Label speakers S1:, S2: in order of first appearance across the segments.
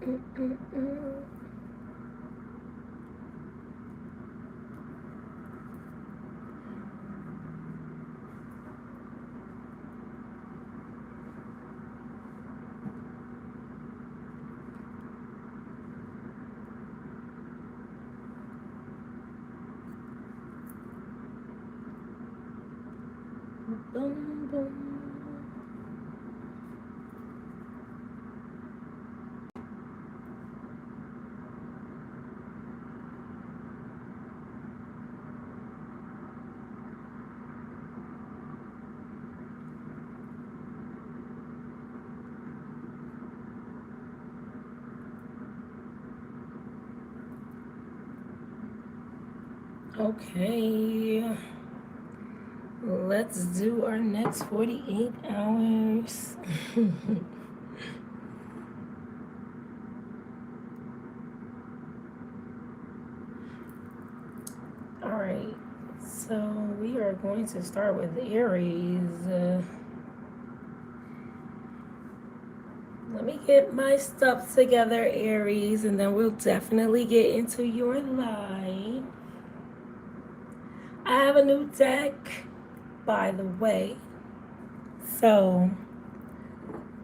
S1: Boom, boom. Okay, let's do our next 48 hours. All right, so we are going to start with Aries. Let me get my stuff together, Aries, and then we'll definitely get into your line. I have a new deck, by the way. So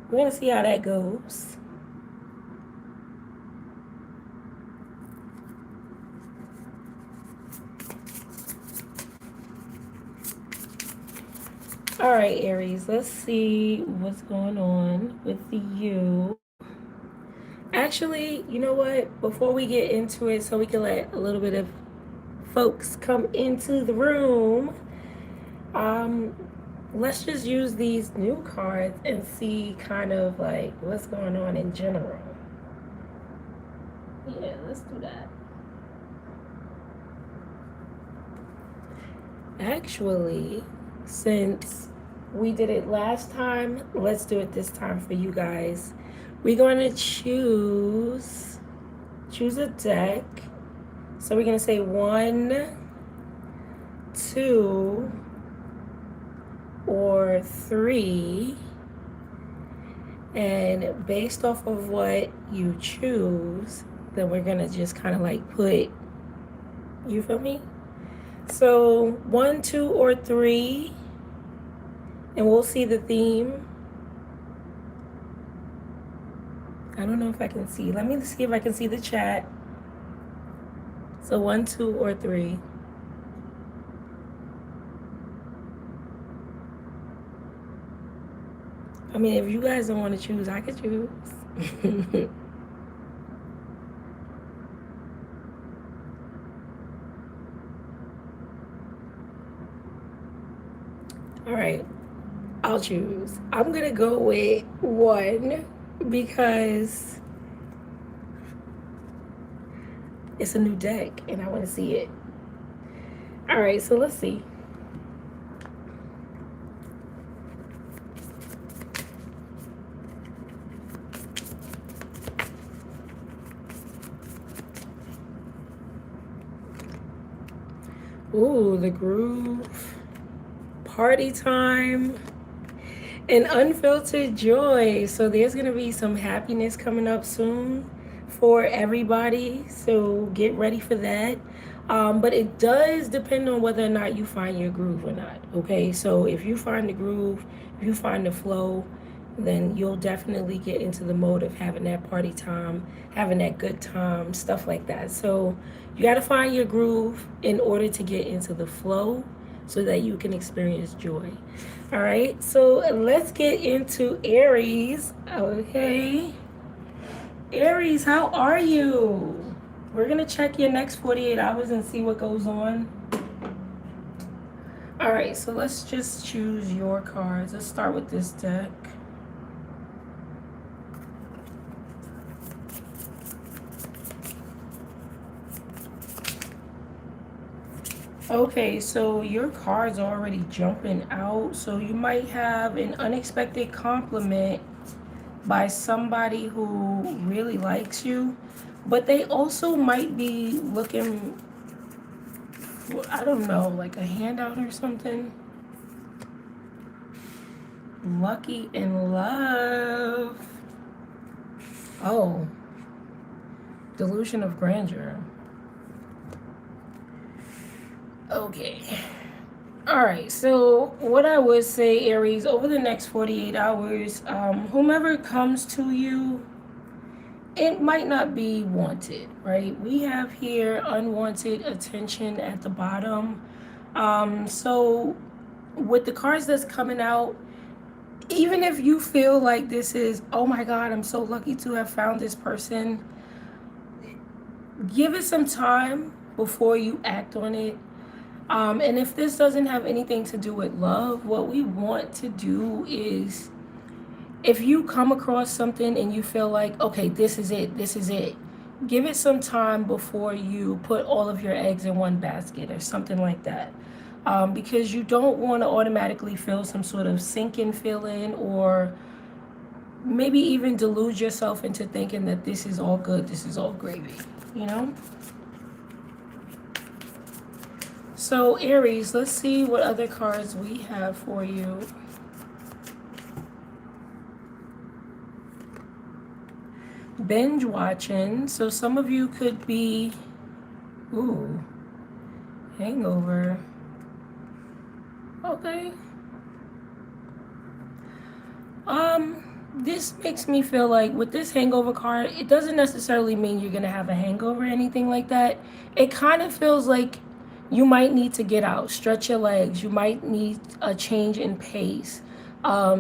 S1: we're going to see how that goes. All right, Aries, let's see what's going on with you. Actually, you know what? Before we get into it, so we can let a little bit of folks come into the room, let's just use these new cards and see kind of like what's going on in general. Yeah, let's do that. Actually, since we did it last time, let's do it this time for you guys. We're going to choose a deck. So we're going to say 1, 2, or 3. And based off of what you choose, then we're going to just kind of like put, you feel me? So 1, 2, or 3, and we'll see the theme. I don't know if I can see. Let me see if I can see the chat. So 1, 2, or 3. I mean, if you guys don't want to choose, I could choose. All right, I'll choose. I'm going to go with 1 because it's a new deck and I want to see it. All right, so let's see. Ooh, the groove, party time, and unfiltered joy. So there's going to be some happiness coming up soon for everybody. So get ready for that. But it does depend on whether or not you find your groove or not. Okay, so if you find the groove, if you find the flow, then you'll definitely get into the mode of having that party time, having that good time, stuff like that. So you got to find your groove in order to get into the flow so that you can experience joy. All right, so let's get into Aries. Okay, Aries, how are you? We're gonna check your next 48 hours and see what goes on. All right, so let's just choose your cards. Let's start with this deck. Okay, so your cards are already jumping out. So you might have an unexpected compliment by somebody who really likes you, but they also might be looking for, I don't know, like a handout or something. Lucky in love. Oh, Delusion of grandeur. Okay. All right. So what I would say, Aries, over the next 48 hours, whomever comes to you, it might not be wanted, right? We have here unwanted attention at the bottom. So with the cards that's coming out, even if you feel like this is, oh my God, I'm so lucky to have found this person, give it some time before you act on it. And if this doesn't have anything to do with love, what we want to do is, if you come across something and you feel like, okay, this is it, give it some time before you put all of your eggs in one basket or something like that. Because you don't want to automatically feel some sort of sinking feeling, or maybe even delude yourself into thinking that this is all good, this is all gravy, you know? So Aries, let's see what other cards we have for you. Binge watching. So some of you could be, ooh, hangover. Okay. This makes me feel like with this hangover card, it doesn't necessarily mean you're gonna have a hangover or anything like that. It kind of feels like you might need to get out, stretch your legs. You might need a change in pace.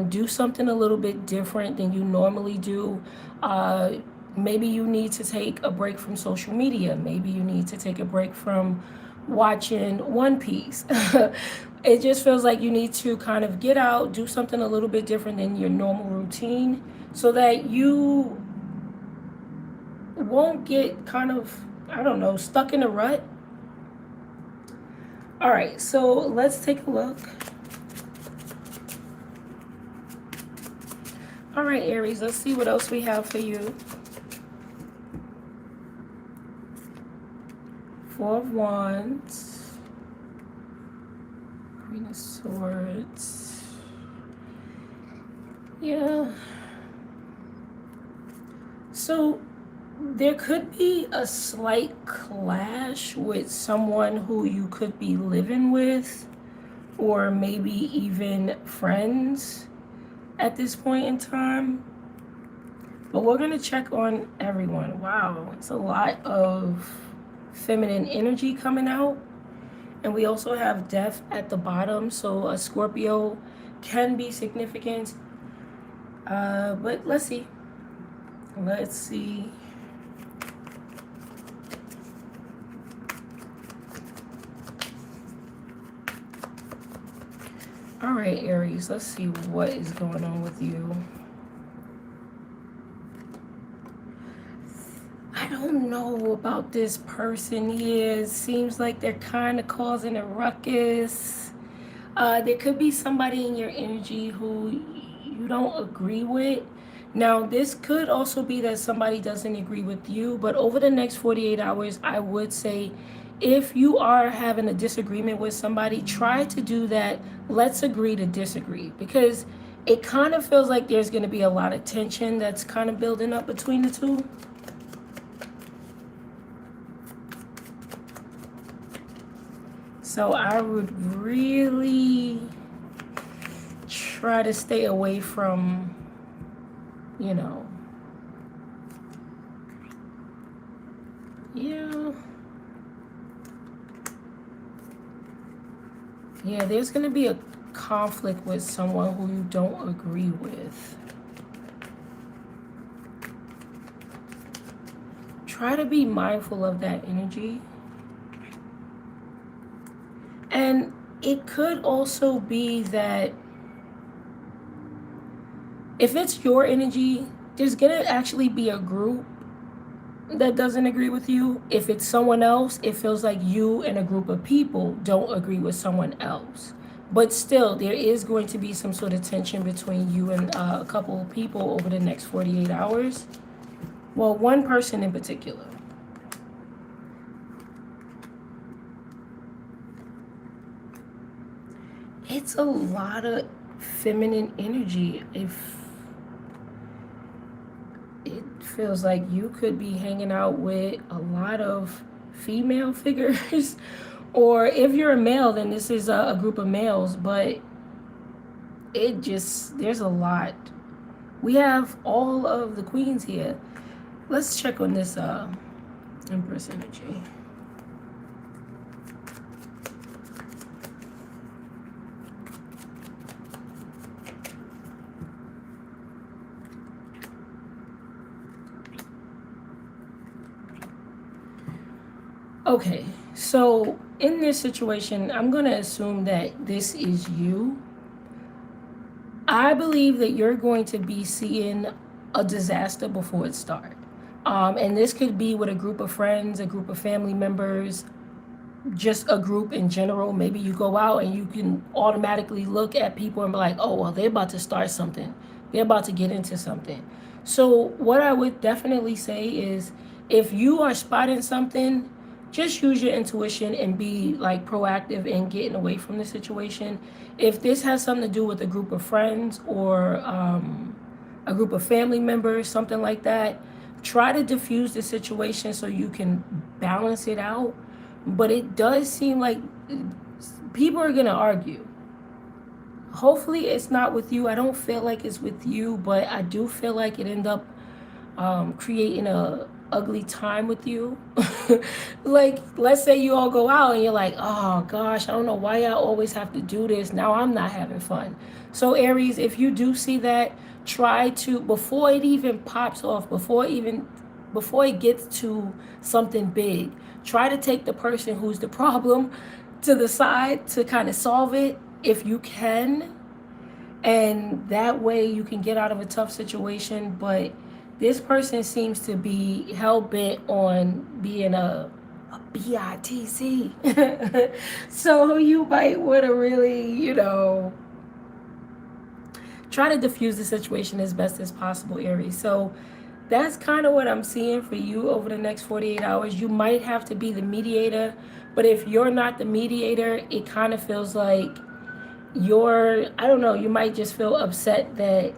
S1: Do something a little bit different than you normally do. Maybe you need to take a break from social media. Maybe you need to take a break from watching One Piece. It just feels like you need to kind of get out, do something a little bit different than your normal routine, so that you won't get kind of, I don't know, stuck in a rut. All right, so let's take a look. All right, Aries, let's see what else we have for you. Four of Wands. Queen of Swords. Yeah. So there could be a slight clash with someone who you could be living with, or maybe even friends at this point in time. But we're going to check on everyone. Wow, it's a lot of feminine energy coming out. And we also have death at the bottom, so a Scorpio can be significant. But let's see. Let's see. All right, Aries, let's see what is going on with you. I don't know about this person here. It seems like they're kind of causing a ruckus. There could be somebody in your energy who you don't agree with. Now, this could also be that somebody doesn't agree with you, but over the next 48 hours, I would say if you are having a disagreement with somebody, try to do that. Let's agree to disagree, because it kind of feels like there's going to be a lot of tension that's kind of building up between the two. So I would really try to stay away from, you know, yeah, there's going to be a conflict with someone who you don't agree with. Try to be mindful of that energy. And it could also be that if it's your energy, there's going to actually be a group that doesn't agree with you. If it's someone else, it feels like you and a group of people don't agree with someone else. But still, there is going to be some sort of tension between you and a couple of people over the next 48 hours. Well, one person in particular. It's a lot of feminine energy. it feels like you could be hanging out with a lot of female figures. Or if you're a male, then this is a group of males, but it just, there's a lot. We have all of the queens here. Let's check on this Empress energy. Okay, so in this situation, I'm going to assume that this is you. I believe that you're going to be seeing a disaster before it starts. And this could be with a group of friends, a group of family members, just a group in general. Maybe you go out and you can automatically look at people and be like, oh, well, they're about to start something. They're about to get into something. So what I would definitely say is, if you are spotting something, just use your intuition and be like proactive in getting away from the situation. If this has something to do with a group of friends or a group of family members, something like that, try to diffuse the situation so you can balance it out. But it does seem like people are gonna argue. Hopefully it's not with you. I don't feel like it's with you, but I do feel like it ended up creating a ugly time with you. Like, let's say you all go out and you're like, oh gosh, I don't know why I always have to do this. Now I'm not having fun. So Aries, if you do see that, try to, before it even pops off, before it gets to something big, try to take the person who's the problem to the side to kind of solve it if you can. And that way you can get out of a tough situation. But this person seems to be hell-bent on being a BITC. So you might want to really, try to diffuse the situation as best as possible, Aries. So that's kind of what I'm seeing for you over the next 48 hours. You might have to be the mediator, but if you're not the mediator, it kind of feels like I don't know, you might just feel upset that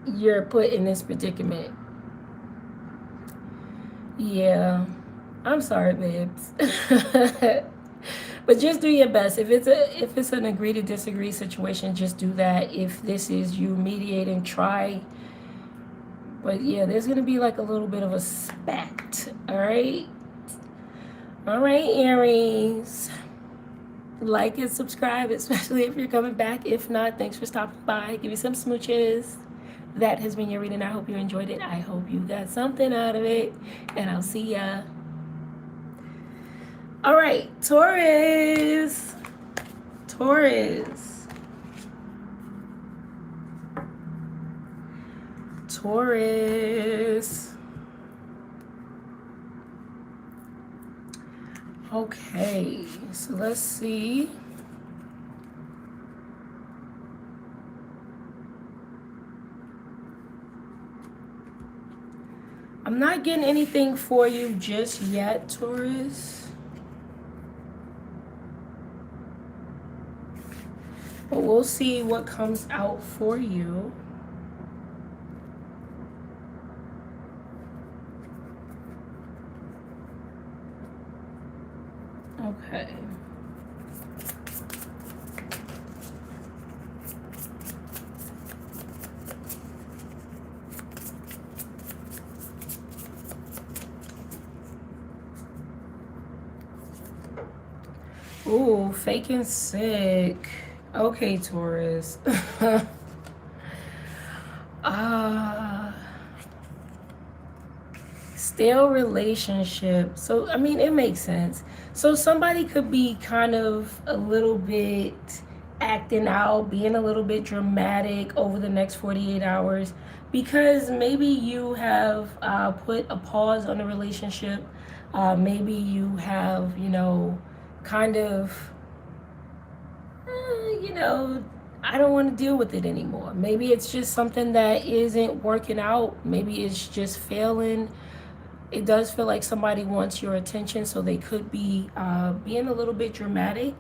S1: you're put in this predicament. Yeah, I'm sorry, babes. But just do your best. If it's an agree to disagree situation, just do that. If this is you mediating, try. But yeah, there's gonna be like a little bit of a spat. All right, Aries. Like and subscribe, especially if you're coming back. If not, thanks for stopping by. Give me some smooches. That has been your reading. I hope you enjoyed it. I hope you got something out of it. And I'll see ya. All right, Taurus. Okay, so let's see. I'm not getting anything for you just yet, Taurus. But we'll see what comes out for you. Okay. Ooh, faking sick. Okay, Taurus. Stale relationship. So, I mean, it makes sense. So somebody could be kind of a little bit acting out, being a little bit dramatic over the next 48 hours because maybe you have put a pause on the relationship. Maybe you have, kind of, I don't want to deal with it anymore. Maybe it's just something that isn't working out. Maybe it's just failing. It does feel like somebody wants your attention, so they could be being a little bit dramatic.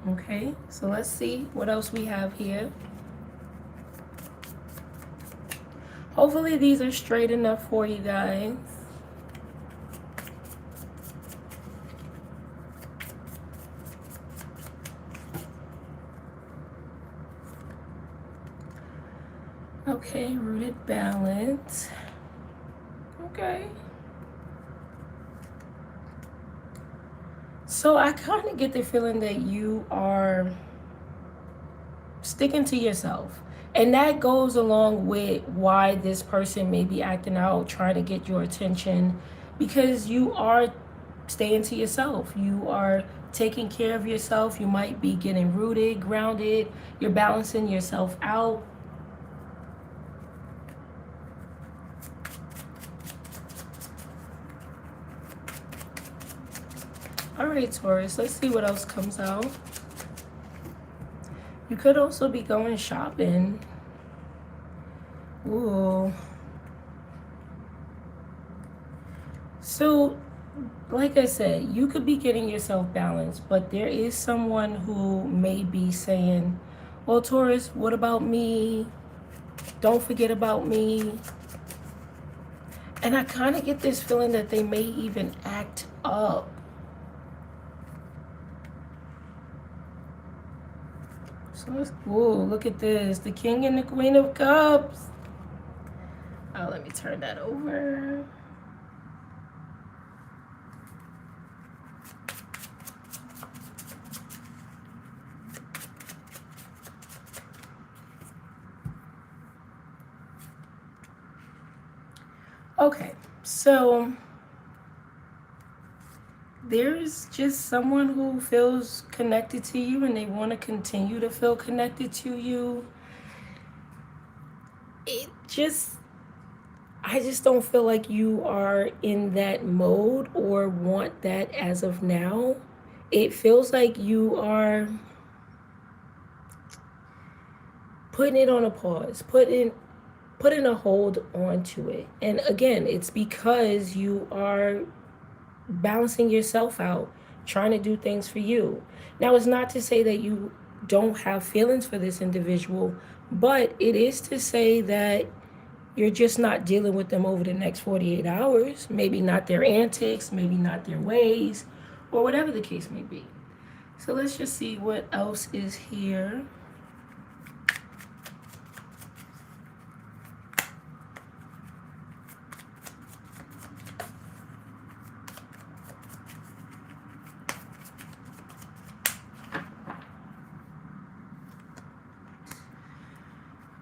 S1: Okay, so let's see what else we have here. Hopefully these are straight enough for you guys. Okay, rooted balance. Okay. So I kind of get the feeling that you are sticking to yourself. And that goes along with why this person may be acting out, trying to get your attention, because you are staying to yourself. You are taking care of yourself. You might be getting rooted, grounded. You're balancing yourself out. All right, Taurus, let's see what else comes out. You could also be going shopping. Ooh. So, like I said, you could be getting yourself balanced, but there is someone who may be saying, well, Taurus, what about me? Don't forget about me. And I kind of get this feeling that they may even act up. So let's, whoa, look at this. The King and the Queen of Cups. Oh, let me turn that over. Okay, so there's just someone who feels connected to you and they want to continue to feel connected to you. I just don't feel like you are in that mode or want that as of now. It feels like you are putting it on a pause, putting a hold onto it. And again, it's because you are balancing yourself out, trying to do things for you. Now, it's not to say that you don't have feelings for this individual, but it is to say that you're just not dealing with them over the next 48 hours. Maybe not their antics, maybe not their ways, or whatever the case may be. So let's just see what else is here.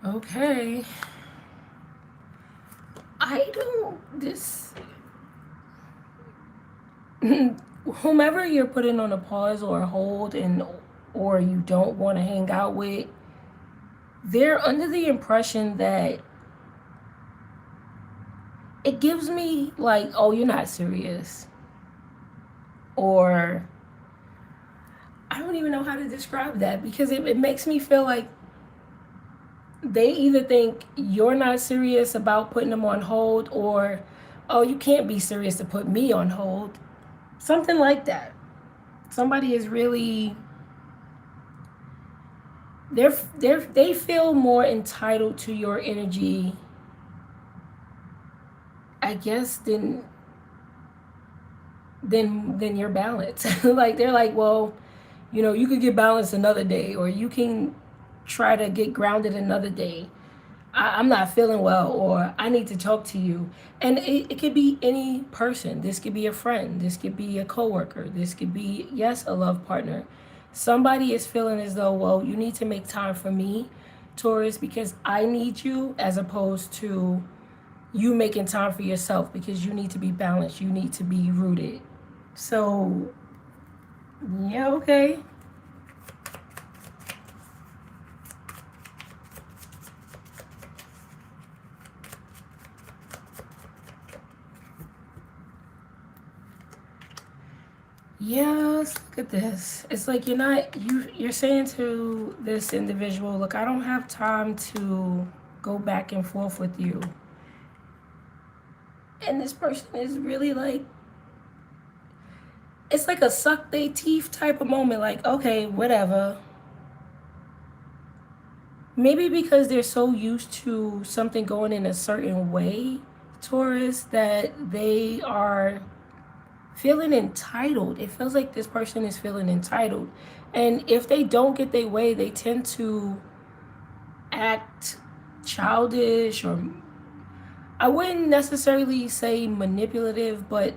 S1: Okay. Whomever you're putting on a pause or a hold or you don't want to hang out with, they're under the impression that it gives me like, oh, you're not serious. Or I don't even know how to describe that, because it makes me feel like they either think you're not serious about putting them on hold, or, oh, you can't be serious to put me on hold. Something like that. Somebody is really, they feel more entitled to your energy, I guess, than your balance. Like, they're like, well, you could get balanced another day, or you can try to get grounded another day. I'm not feeling well, or I need to talk to you. And it could be any person. This could be a friend. This could be a coworker. This could be, yes, a love partner. Somebody is feeling as though, well, you need to make time for me, Taurus, because I need you, as opposed to you making time for yourself, because you need to be balanced. You need to be rooted. So, yeah, okay. Yes, look at this. It's like you're saying to this individual, look, I don't have time to go back and forth with you. And this person is really like, it's like a suck they teeth type of moment, like, okay, whatever. maybe because they're so used to something going in a certain way, Taurus, that they are feeling entitled. It feels like this person is feeling entitled. And if they don't get their way, they tend to act childish, or I wouldn't necessarily say manipulative, but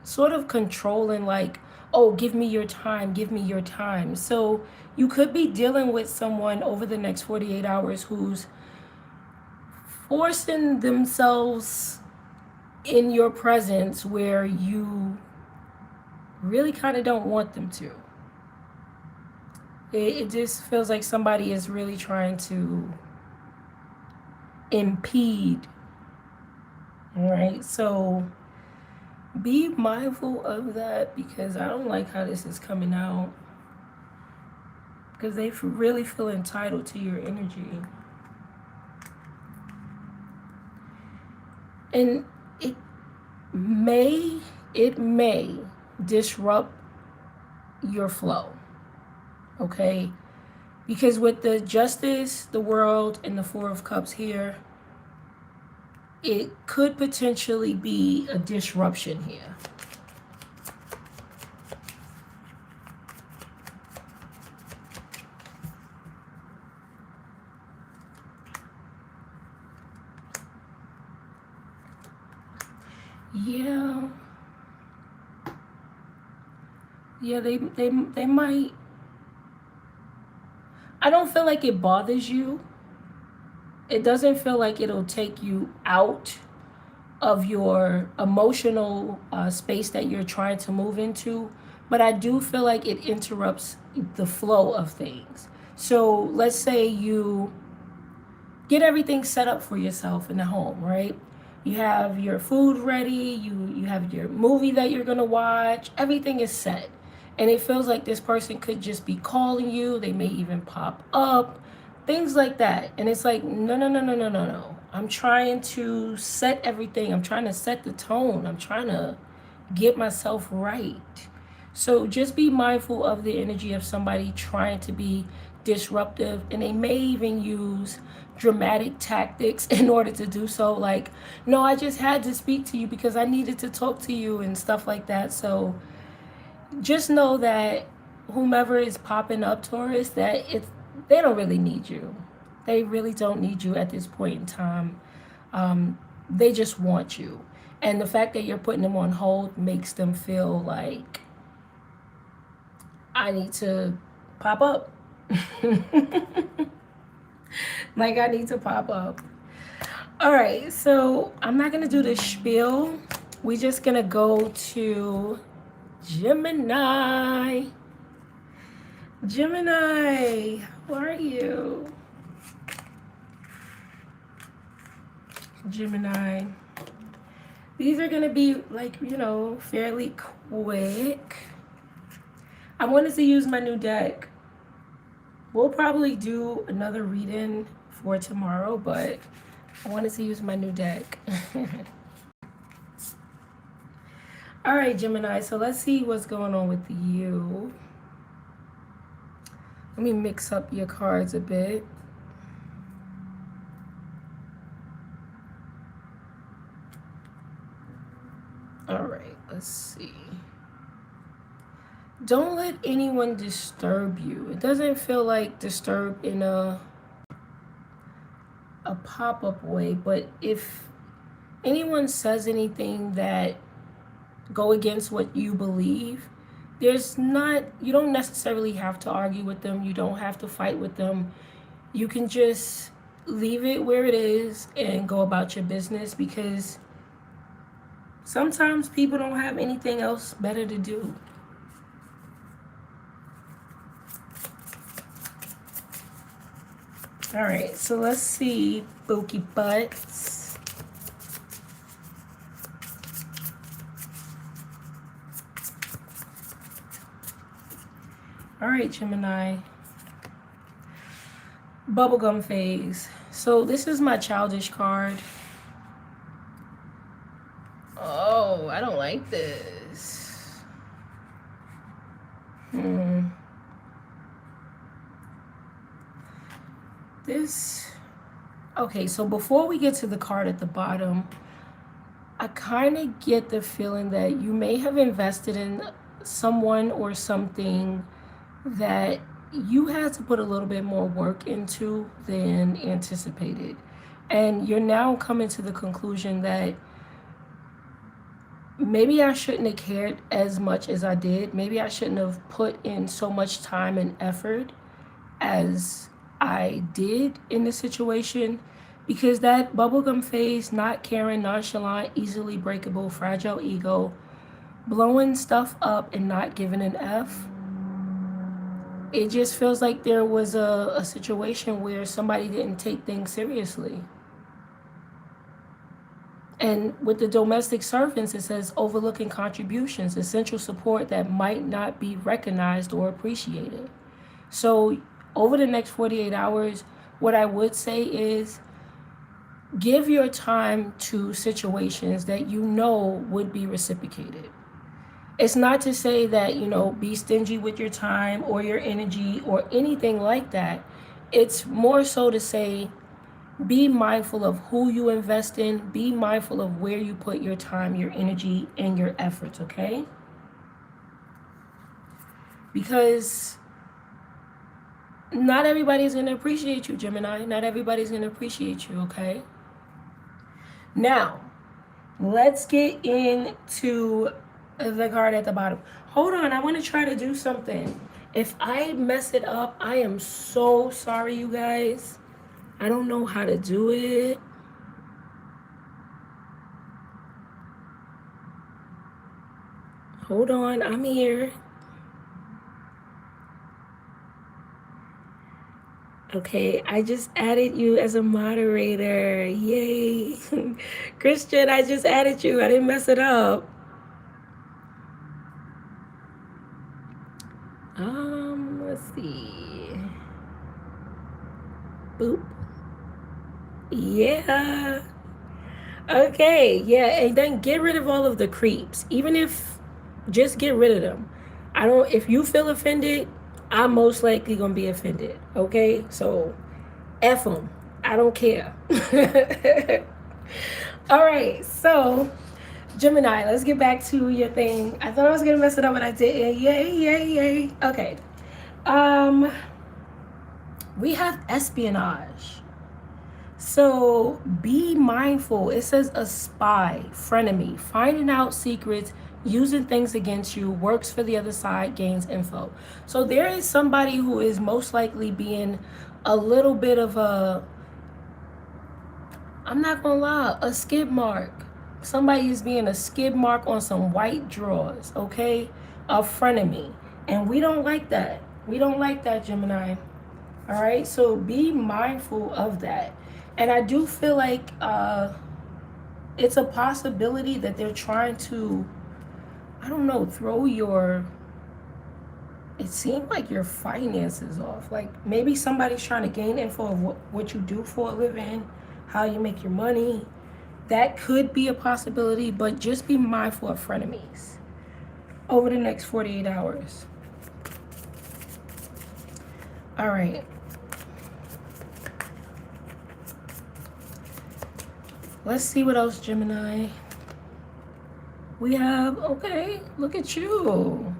S1: sort of controlling, like, oh, give me your time, give me your time. So you could be dealing with someone over the next 48 hours who's forcing themselves in your presence where you really kind of don't want them to. It just feels like somebody is really trying to impede. All right, so be mindful of that, because I don't like how this is coming out, because they really feel entitled to your energy. And it may disrupt your flow, okay? Because with the Justice, the World, and the Four of Cups here, it could potentially be a disruption here. Yeah, they might. I don't feel like it bothers you. It doesn't feel like it'll take you out of your emotional space that you're trying to move into, but I do feel like it interrupts the flow of things. So let's say you get everything set up for yourself in the home, right? You have your food ready, you have your movie that you're gonna watch, everything is set. And it feels like this person could just be calling you, they may even pop up, things like that. And it's like, no. I'm trying to set everything, I'm trying to set the tone, I'm trying to get myself right. So just be mindful of the energy of somebody trying to be disruptive, and they may even use dramatic tactics in order to do so, like, no, I just had to speak to you because I needed to talk to you and stuff like that. So just know that whomever is popping up, Taurus, that they don't really need you. They really don't need you at this point in time. They just want you. And the fact that you're putting them on hold makes them feel like, I need to pop up. Like, I need to pop up. All right, so I'm not going to do the spiel. We're just going to go to Gemini. Gemini, how are you? Gemini. These are going to be, like, fairly quick. I wanted to use my new deck. We'll probably do another reading for tomorrow, but I wanted to use my new deck. All right, Gemini, so let's see what's going on with you. Let me mix up your cards a bit. All right, let's see. Don't let anyone disturb you. It doesn't feel like disturb in a pop-up way, but if anyone says anything that go against what you believe, you don't necessarily have to argue with them. You don't have to fight with them. You can just leave it where it is and go about your business, because sometimes people don't have anything else better to do. All right, so let's see, Bookie Butts. All right, Gemini. Bubblegum phase. So this is my childish card. Oh, I don't like this. Okay, so before we get to the card at the bottom, I kind of get the feeling that you may have invested in someone or something that you had to put a little bit more work into than anticipated. And you're now coming to the conclusion that maybe I shouldn't have cared as much as I did. Maybe I shouldn't have put in so much time and effort as I did in this situation, because that bubblegum face, not caring, nonchalant, easily breakable, fragile ego, blowing stuff up and not giving an F, it just feels like there was a situation where somebody didn't take things seriously. And with the domestic servants, it says overlooking contributions, essential support that might not be recognized or appreciated. So over the next 48 hours, what I would say is give your time to situations that you know would be reciprocated. It's not to say that, be stingy with your time or your energy or anything like that. It's more so to say, be mindful of who you invest in. Be mindful of where you put your time, your energy, and your efforts, okay? Because not everybody's going to appreciate you, Gemini. Not everybody's going to appreciate you, okay? Now, let's get into the card at the bottom. Hold on, I want to try to do something. If I mess it up, I am so sorry, you guys. I don't know how to do it. Hold on, I'm here. Okay, I just added you as a moderator. Yay. Christian, I just added you. I didn't mess it up. Let's see. Boop. Yeah. Okay, yeah, and then get rid of all of the creeps. Just get rid of them. If you feel offended, I'm most likely gonna be offended. Okay, so F them. I don't care. All right, so Gemini, let's get back to your thing. I thought I was gonna mess it up, but I didn't. Yay, yay, yay. Okay. We have espionage. So be mindful. It says a spy, frenemy, finding out secrets, using things against you, works for the other side, gains info. So there is somebody who is most likely being a little bit of I'm not gonna lie, a skid mark. Somebody is being a skid mark on some white drawers, okay? A frenemy. And we don't like that. We don't like that, Gemini. All right, so be mindful of that. And I do feel like it's a possibility that they're trying to, I don't know, it seemed like your finances off. Like maybe somebody's trying to gain info of what you do for a living, how you make your money. That could be a possibility, but just be mindful of frenemies over the next 48 hours. All right. Let's see what else, Gemini. We have, okay, look at you.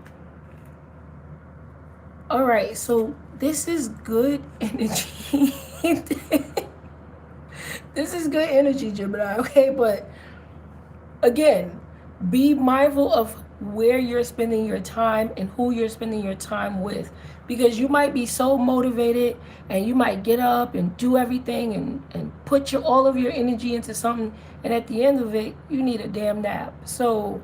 S1: All right, so this is good energy. This is good energy, Gemini, okay? But again, be mindful of where you're spending your time and who you're spending your time with, because you might be so motivated and you might get up and do everything and put all of your energy into something, and at the end of it you need a damn nap. So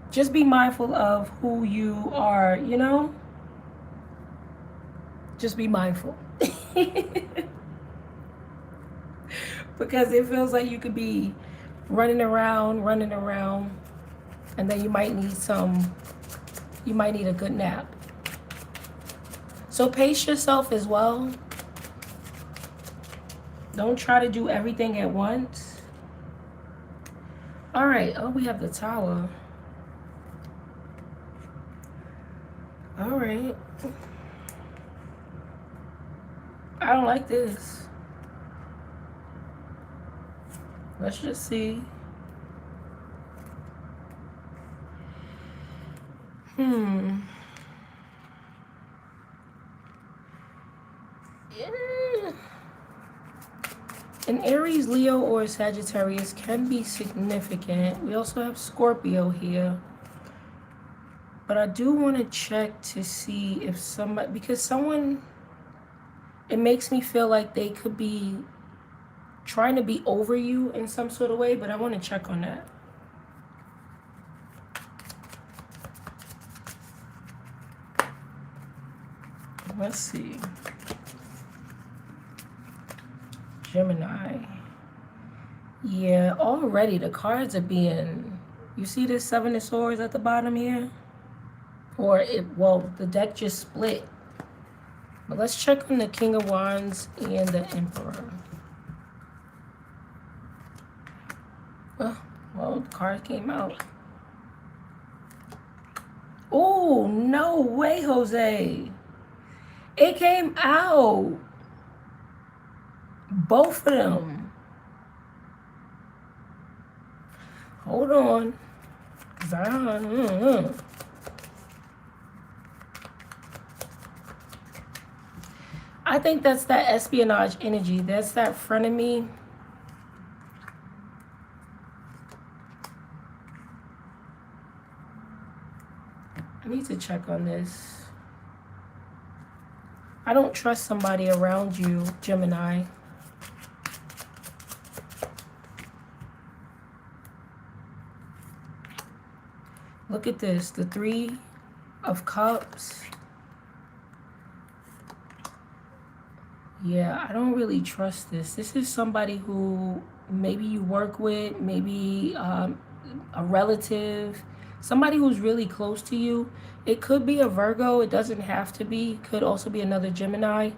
S1: just be mindful of who you are, just be mindful. Because it feels like you could be running around, and then you might need a good nap. So pace yourself as well. Don't try to do everything at once. All right, we have the Tower. All right. I don't like this. Let's just see. Yeah. An Aries, Leo, or Sagittarius can be significant. We also have Scorpio here. But I do want to check to see if somebody, because someone, it makes me feel like they could be trying to be over you in some sort of way, but I want to check on that. Let's see. Gemini. Yeah, already the cards are being, you see this Seven of Swords at the bottom here? Or the deck just split. But let's check on the King of Wands and the Emperor. Well, the card came out. Oh, no way, Jose. It came out. Both of them. Hold on. I think that's that espionage energy. That's that frenemy. I need to check on this. I don't trust somebody around you, Gemini. Look at this, the Three of Cups. Yeah, I don't really trust this. This is somebody who maybe you work with, maybe a relative, somebody who's really close to you. It could be a Virgo. It doesn't have to be. It could also be another Gemini.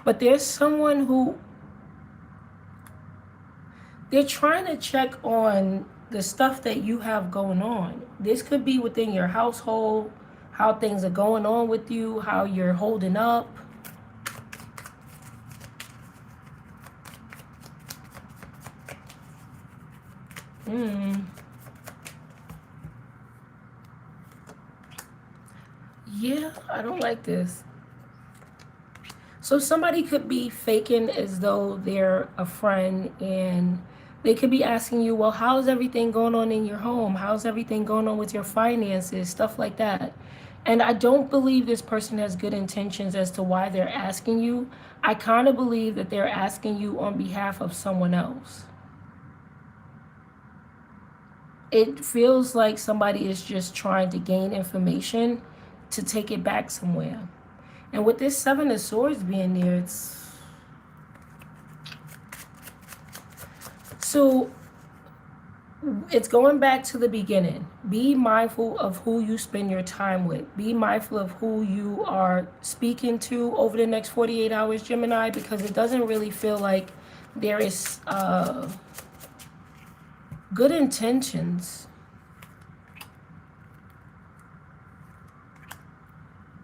S1: But there's someone who they're trying to check on the stuff that you have going on. This could be within your household, how things are going on with you, how you're holding up. Yeah, I don't like this. So somebody could be faking as though they're a friend, and they could be asking you, well, how's everything going on in your home? How's everything going on with your finances? Stuff like that. And I don't believe this person has good intentions as to why they're asking you. I kind of believe that they're asking you on behalf of someone else. It feels like somebody is just trying to gain information to take it back somewhere. And with this Seven of Swords being there, it's going back to the beginning. Be mindful of who you spend your time with. Be mindful of who you are speaking to over the next 48 hours, Gemini, because it doesn't really feel like there is good intentions.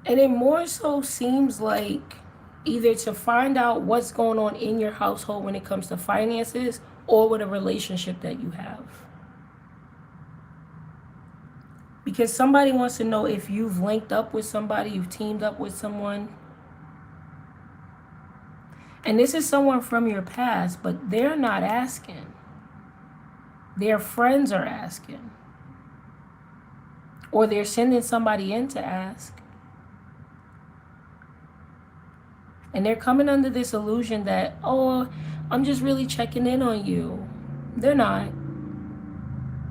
S1: And it more so seems like either to find out what's going on in your household when it comes to finances or with a relationship that you have. Because somebody wants to know if you've linked up with somebody, you've teamed up with someone. And this is someone from your past, but they're not asking. Their friends are asking. Or they're sending somebody in to ask. And they're coming under this illusion that, oh, I'm just really checking in on you. They're not.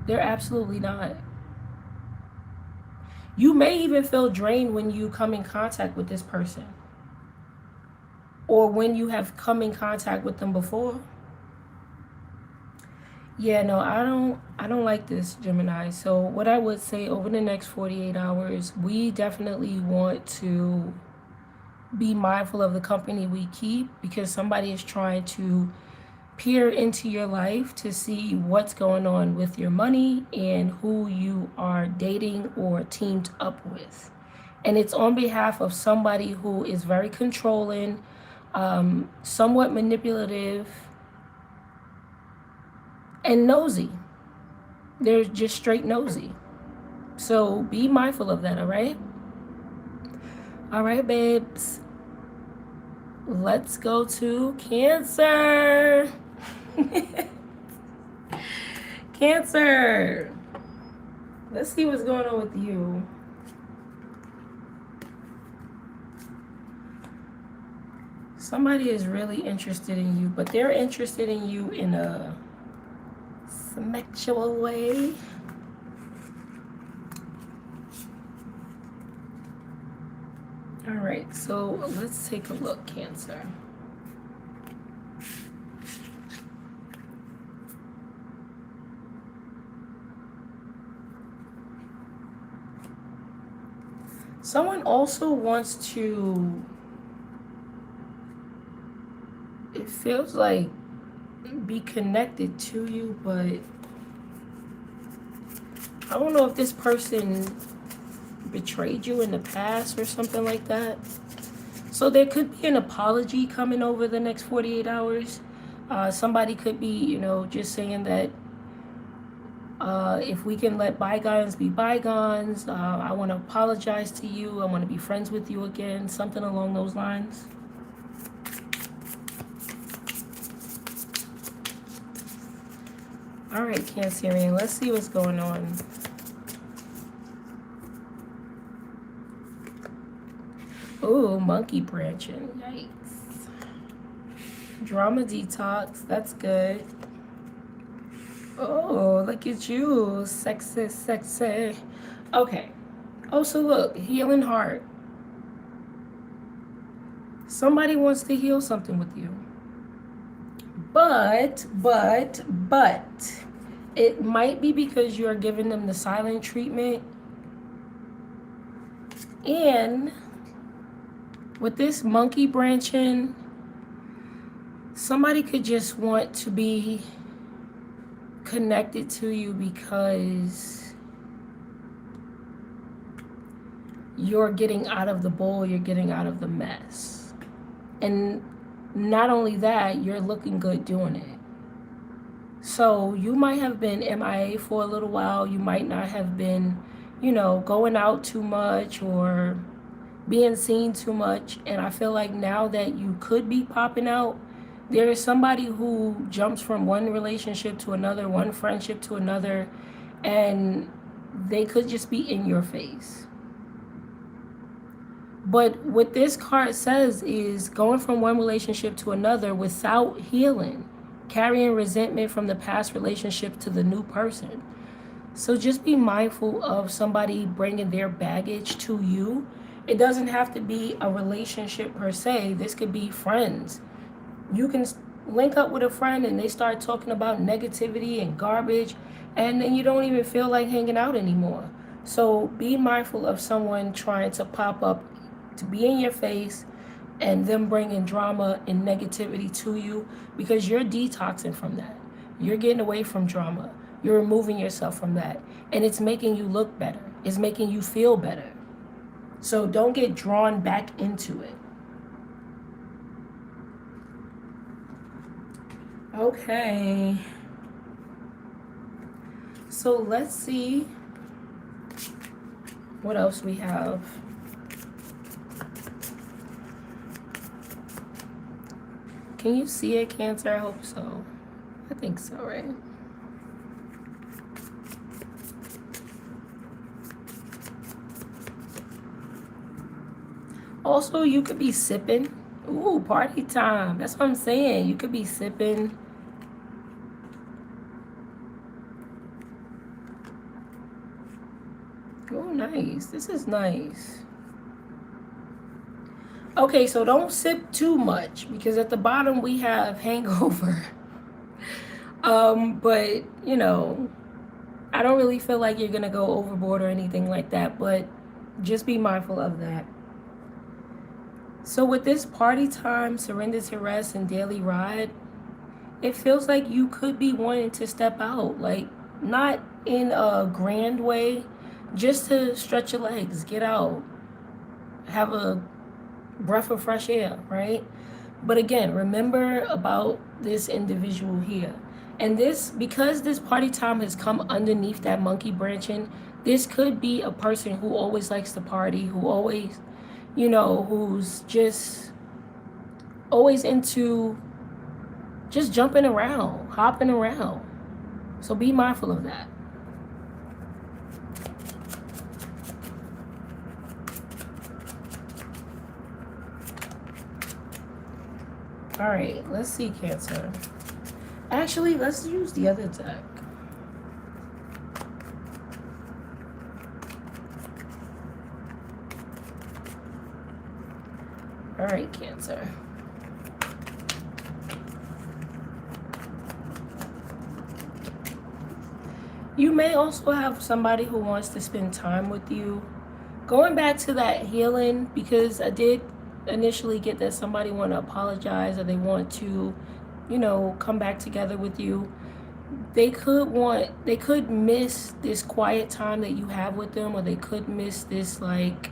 S1: They're absolutely not. You may even feel drained when you come in contact with this person. Or when you have come in contact with them before. Yeah, no, I don't like this, Gemini. So what I would say, over the next 48 hours, we definitely want to be mindful of the company we keep, because somebody is trying to peer into your life to see what's going on with your money and who you are dating or teamed up with. And it's on behalf of somebody who is very controlling, somewhat manipulative, and nosy. They're just straight nosy. So be mindful of that, all right? All right, babes. Let's go to Cancer. Cancer. Let's see what's going on with you. Somebody is really interested in you, but they're interested in you in a sexual way. All right, so let's take a look, Cancer. Someone also wants to, it feels like, be connected to you, but I don't know if this person betrayed you in the past or something like that. So there could be an apology coming over the next 48 hours. Somebody could be, you know, just saying that if we can let bygones be bygones, I want to apologize to you. I want to be friends with you again. Something along those lines. All right, Cancerian, let's see what's going on. Ooh, monkey branching. Yikes. Drama detox. That's good. Oh, look at you. Sexy, sexy. Okay. Oh, so look. Healing heart. Somebody wants to heal something with you. But, it might be because you are giving them the silent treatment. And with this monkey branching, somebody could just want to be connected to you because you're getting out of the bowl, you're getting out of the mess. And not only that, you're looking good doing it. So you might have been MIA for a little while. You might not have been, you know, going out too much or being seen too much. And I feel like now that you could be popping out, there is somebody who jumps from one relationship to another, one friendship to another, and they could just be in your face. But what this card says is going from one relationship to another without healing, carrying resentment from the past relationship to the new person. So just be mindful of somebody bringing their baggage to you. It doesn't have to be a relationship per se. This could be friends. You can link up with a friend and they start talking about negativity and garbage, and then you don't even feel like hanging out anymore. So be mindful of someone trying to pop up to be in your face and them bringing drama and negativity to you, because you're detoxing from that. You're getting away from drama. You're removing yourself from that. And it's making you look better. It's making you feel better. So don't get drawn back into it. Okay. So let's see what else we have. Can you see it, Cancer? I hope so. I think so, right? Also, you could be sipping. Ooh, party time. That's what I'm saying. You could be sipping. Oh, nice. This is nice. Okay, so don't sip too much, because at the bottom we have hangover. But, you know, I don't really feel like you're going to go overboard or anything like that, but just be mindful of that. So with this party time, surrender to rest, and daily ride, it feels like you could be wanting to step out, like not in a grand way, just to stretch your legs, get out, have a breath of fresh air, right? But again, remember about this individual here. And this, because this party time has come underneath that monkey branching, this could be a person who always likes to party, who always, you know, who's just always into just jumping around, hopping around. So be mindful of that. All right, let's see, Cancer. Actually, let's use the other deck. All right, Cancer. You may also have somebody who wants to spend time with you. Going back to that healing, because I did initially get that somebody want to apologize or they want to, you know, come back together with you. They could miss this quiet time that you have with them, or they could miss this like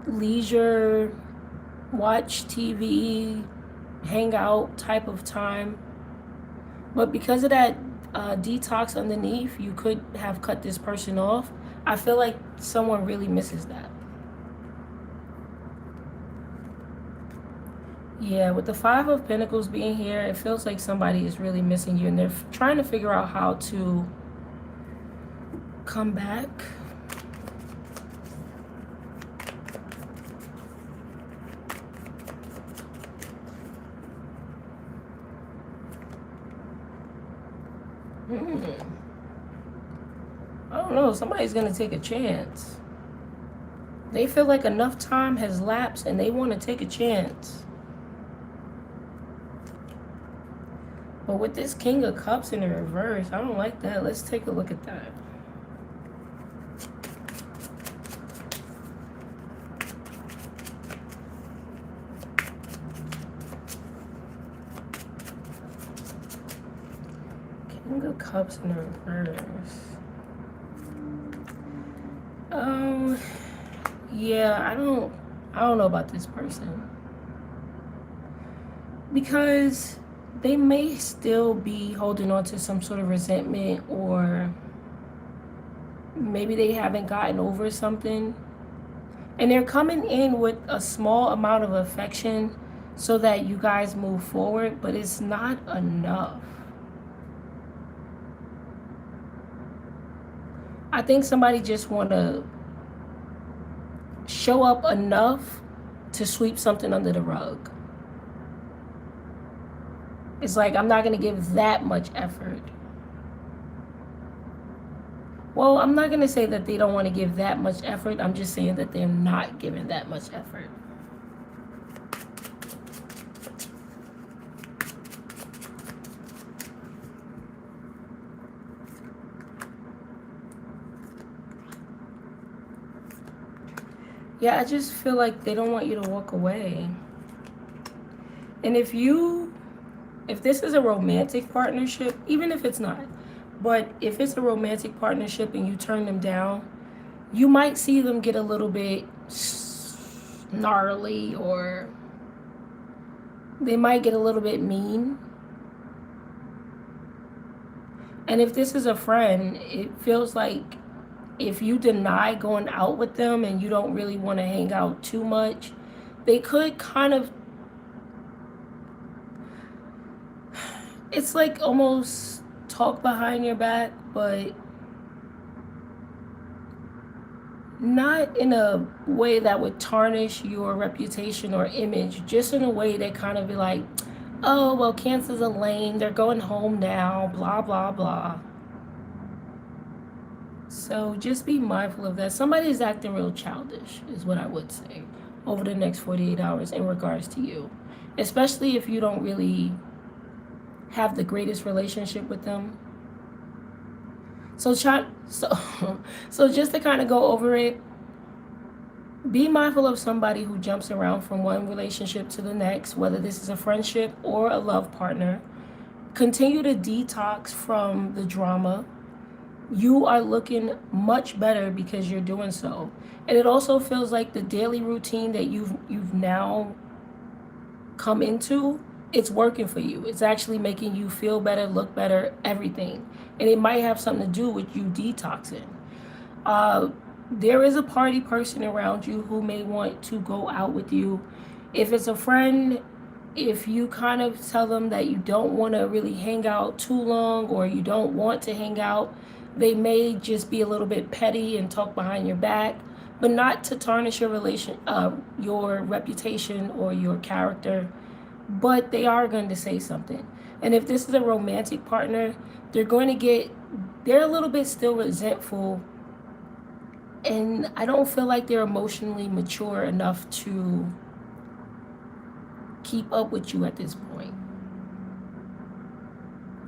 S1: leisure, watch TV, hang out type of time. But because of that detox underneath, you could have cut this person off. I feel like someone really misses that. Yeah, with the Five of Pentacles being here, it feels like somebody is really missing you, and they're trying to figure out how to come back. I don't know, somebody's going to take a chance. They feel like enough time has lapsed and they want to take a chance. But with this King of Cups in the reverse, I don't like that. Let's take a look at that. King of Cups in the reverse. Yeah, I don't know about this person. Because they may still be holding on to some sort of resentment, or maybe they haven't gotten over something. And they're coming in with a small amount of affection so that you guys move forward, but it's not enough. I think somebody just want to show up enough to sweep something under the rug. It's like, I'm not going to give that much effort. Well, I'm not going to say that they don't want to give that much effort. I'm just saying that they're not giving that much effort. Yeah, I just feel like they don't want you to walk away. And if this is a romantic partnership, even if it's not, but if it's a romantic partnership and you turn them down, you might see them get a little bit gnarly, or they might get a little bit mean. And if this is a friend, it feels like if you deny going out with them and you don't really want to hang out too much, they could kind of, it's like almost talk behind your back, but not in a way that would tarnish your reputation or image, just in a way that kind of be like, oh, well, Cancer's a lame, they're going home now, blah, blah, blah. So just be mindful of that. Somebody's acting real childish, is what I would say, over the next 48 hours in regards to you. Especially if you don't really have the greatest relationship with them. So just to kind of go over it, be mindful of somebody who jumps around from one relationship to the next, whether this is a friendship or a love partner. Continue to detox from the drama. you are looking much better because you're doing so. And it also feels like the daily routine that you've now come into, it's working for you. It's actually making you feel better, look better, everything. And it might have something to do with you detoxing. Uh, there is a party person around you who may want to go out with you. If it's a friend, if you kind of tell them that you don't want to really hang out too long or you don't want to hang out, they may just be a little bit petty and talk behind your back, but not to tarnish your reputation or your character, but they are going to say something. And if this is a romantic partner, they're a little bit still resentful, and I don't feel like they're emotionally mature enough to keep up with you at this point.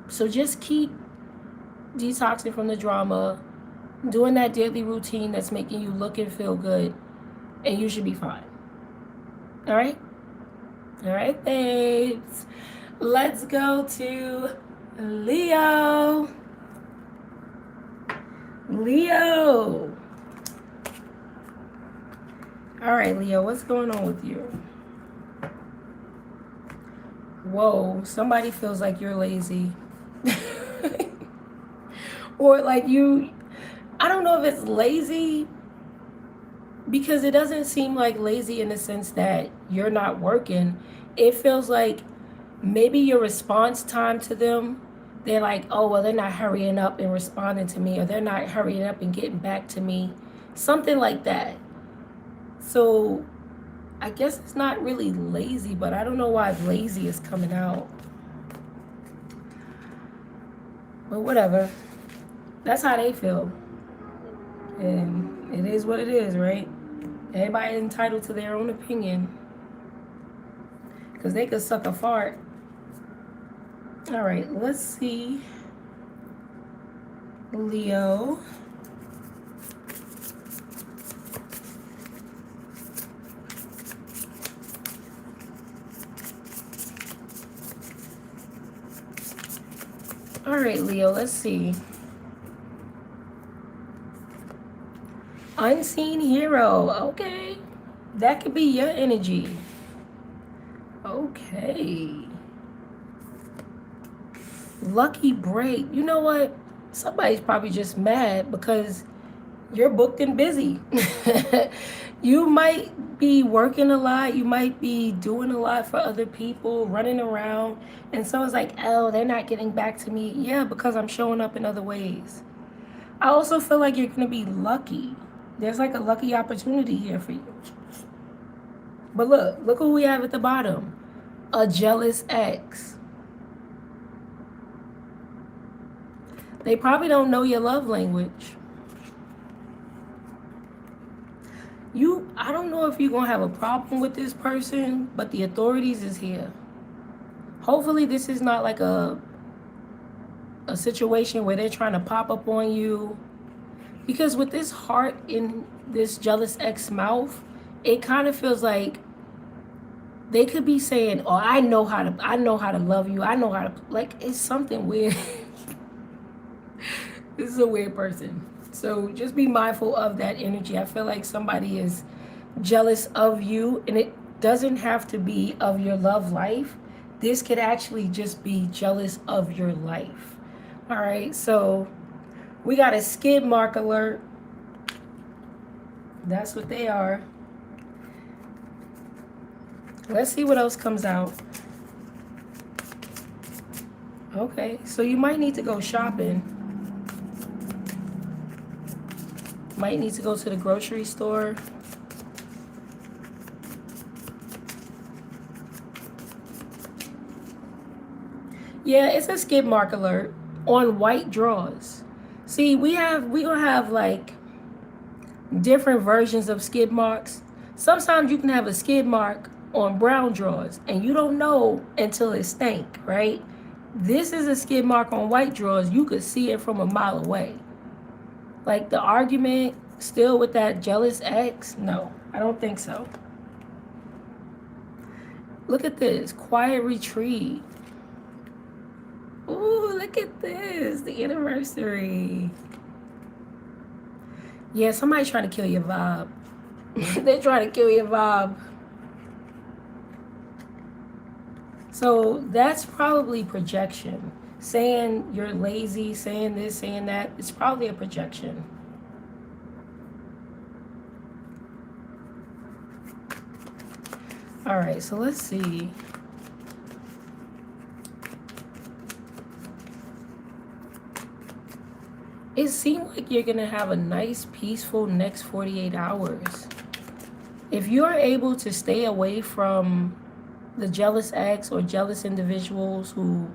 S1: So just keep detoxing from the drama, doing that daily routine that's making you look and feel good, and you should be fine. All right? All right, babes. Let's go to Leo. Leo. All right, Leo, what's going on with you? Whoa, somebody feels like you're lazy. Or like I don't know if it's lazy, because it doesn't seem like lazy in the sense that you're not working. It feels like maybe your response time to them, they're like, oh, well, they're not hurrying up and responding to me, or they're not hurrying up and getting back to me. Something like that. So I guess it's not really lazy, but I don't know why lazy is coming out. But whatever. That's how they feel. And it is what it is, right? Everybody entitled to their own opinion. Because they could suck a fart. All right, let's see. Leo. All right, Leo, let's see. Unseen hero. Okay. That could be your energy. Okay. Lucky break. You know what? Somebody's probably just mad because you're booked and busy. You might be working a lot. You might be doing a lot for other people, running around. And so it's like, oh, they're not getting back to me. Yeah, because I'm showing up in other ways. I also feel like you're going to be lucky. There's like a lucky opportunity here for you. But look who we have at the bottom. A jealous ex. They probably don't know your love language. I don't know if you're going to have a problem with this person, but the authorities is here. Hopefully this is not like a situation where they're trying to pop up on you. Because with this heart in this jealous ex mouth, it kind of feels like they could be saying, oh, I know how to love you. I know how to, like, it's something weird. This is a weird person. So just be mindful of that energy. I feel like somebody is jealous of you, and it doesn't have to be of your love life. This could actually just be jealous of your life. All right, so we got a skid mark alert. That's what they are. Let's see what else comes out. Okay, so you might need to go shopping. Might need to go to the grocery store. Yeah, it's a skid mark alert on white drawers. See, we gonna have like different versions of skid marks. Sometimes you can have a skid mark on brown drawers and you don't know until it stank, right? This is a skid mark on white drawers. You could see it from a mile away. Like the argument still with that jealous ex? No, I don't think so. Look at this, quiet retreat. Ooh, look at this, the anniversary. Yeah, somebody's trying to kill your vibe. They're trying to kill your vibe. So that's probably projection. Saying you're lazy, saying this, saying that, it's probably a projection. All right, so let's see. It seems like you're going to have a nice, peaceful next 48 hours. If you are able to stay away from the jealous ex or jealous individuals who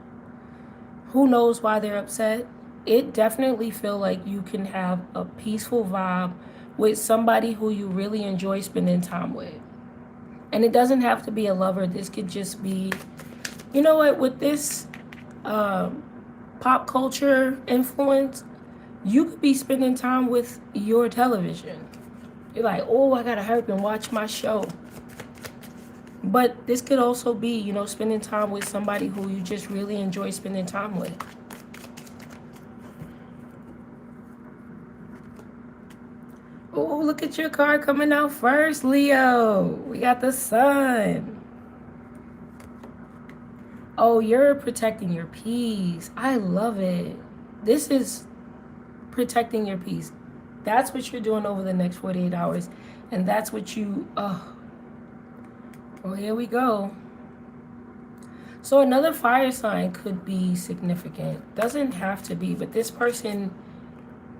S1: knows why they're upset, it definitely feel like you can have a peaceful vibe with somebody who you really enjoy spending time with. And it doesn't have to be a lover. This could just be, you know what, with this pop culture influence, you could be spending time with your television. You're like, oh, I gotta hurry up and watch my show. But this could also be, you know, spending time with somebody who you just really enjoy spending time with. Oh, look at your card coming out first, Leo. We got the sun. Oh, you're protecting your peace. I love it. This is protecting your peace. That's what you're doing over the next 48 hours. And that's what you, well, here we go. So another fire sign could be significant. Doesn't have to be, but this person,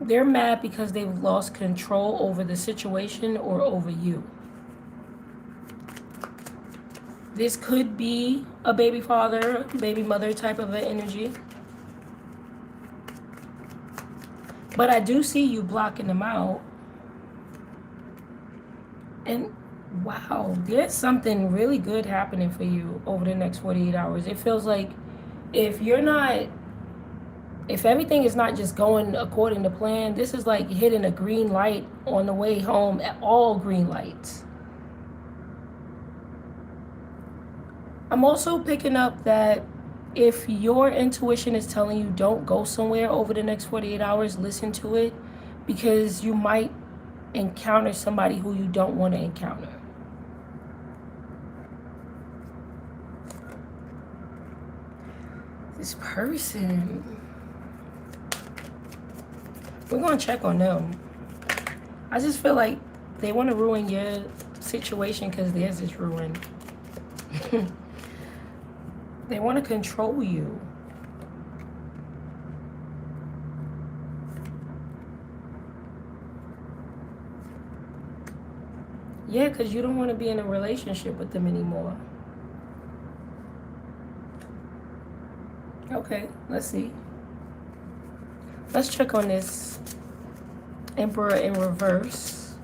S1: they're mad because they've lost control over the situation or over you. This could be a baby father, baby mother type of an energy. But I do see you blocking them out. And wow, there's something really good happening for you over the next 48 hours. It feels like if everything is not just going according to plan, this is like hitting a green light on the way home, at all green lights. I'm also picking up that if your intuition is telling you don't go somewhere over the next 48 hours, listen to it, because you might encounter somebody who you don't want to encounter. This person, we're going to check on them. I just feel like they want to ruin your situation because theirs is ruined. They want to control you. Yeah, because you don't want to be in a relationship with them anymore. Okay, let's see. Let's check on this Emperor in reverse.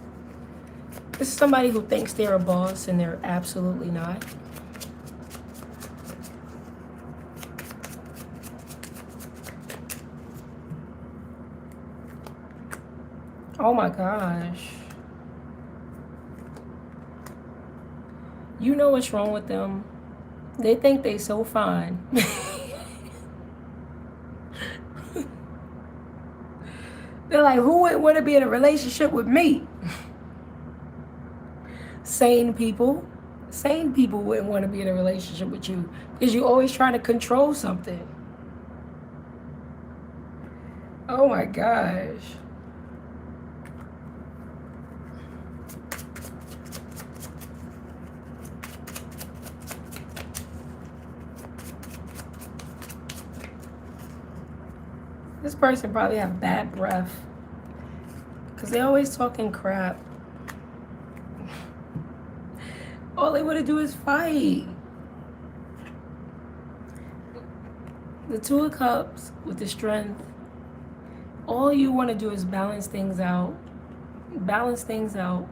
S1: This is somebody who thinks they're a boss and they're absolutely not. Oh my gosh. You know what's wrong with them? They think they so fine. They're like, who would want to be in a relationship with me? Sane people wouldn't want to be in a relationship with you because you're always trying to control something. Oh my gosh. This person probably have bad breath because they always talking crap. All they want to do is fight. The Two of Cups with the Strength. All you want to do is balance things out. Balance things out.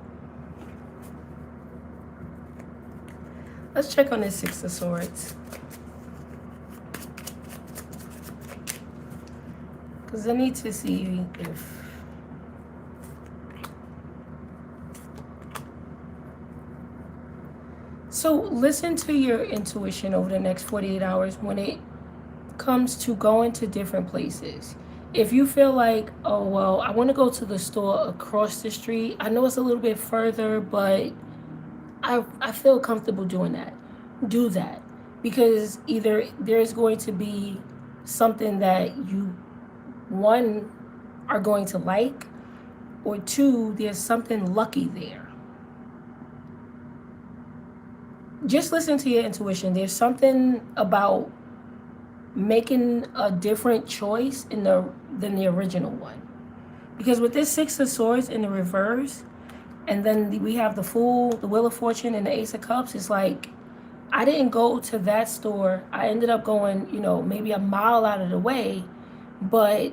S1: Let's check on this Six of Swords. Because I need to see if... So listen to your intuition over the next 48 hours when it comes to going to different places. If you feel like, oh, well, I want to go to the store across the street, I know it's a little bit further, but I feel comfortable doing that. Do that. Because either there's going to be something that you, one, are going to like, or two, there's something lucky there. Just listen to your intuition. There's something about making a different choice than the original one. Because with this Six of Swords in the reverse, and then we have the Fool, the Wheel of Fortune, and the Ace of Cups, it's like, I didn't go to that store. I ended up going, maybe a mile out of the way, but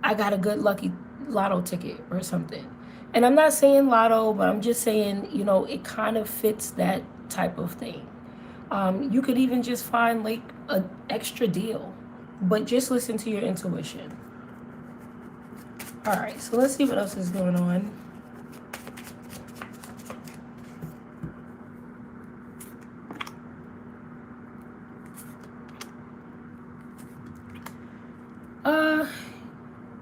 S1: I got a good lucky lotto ticket or something. And I'm not saying lotto, but I'm just saying, it kind of fits that type of thing. You could even just find like an extra deal, but just listen to your intuition. All right, so let's see what else is going on.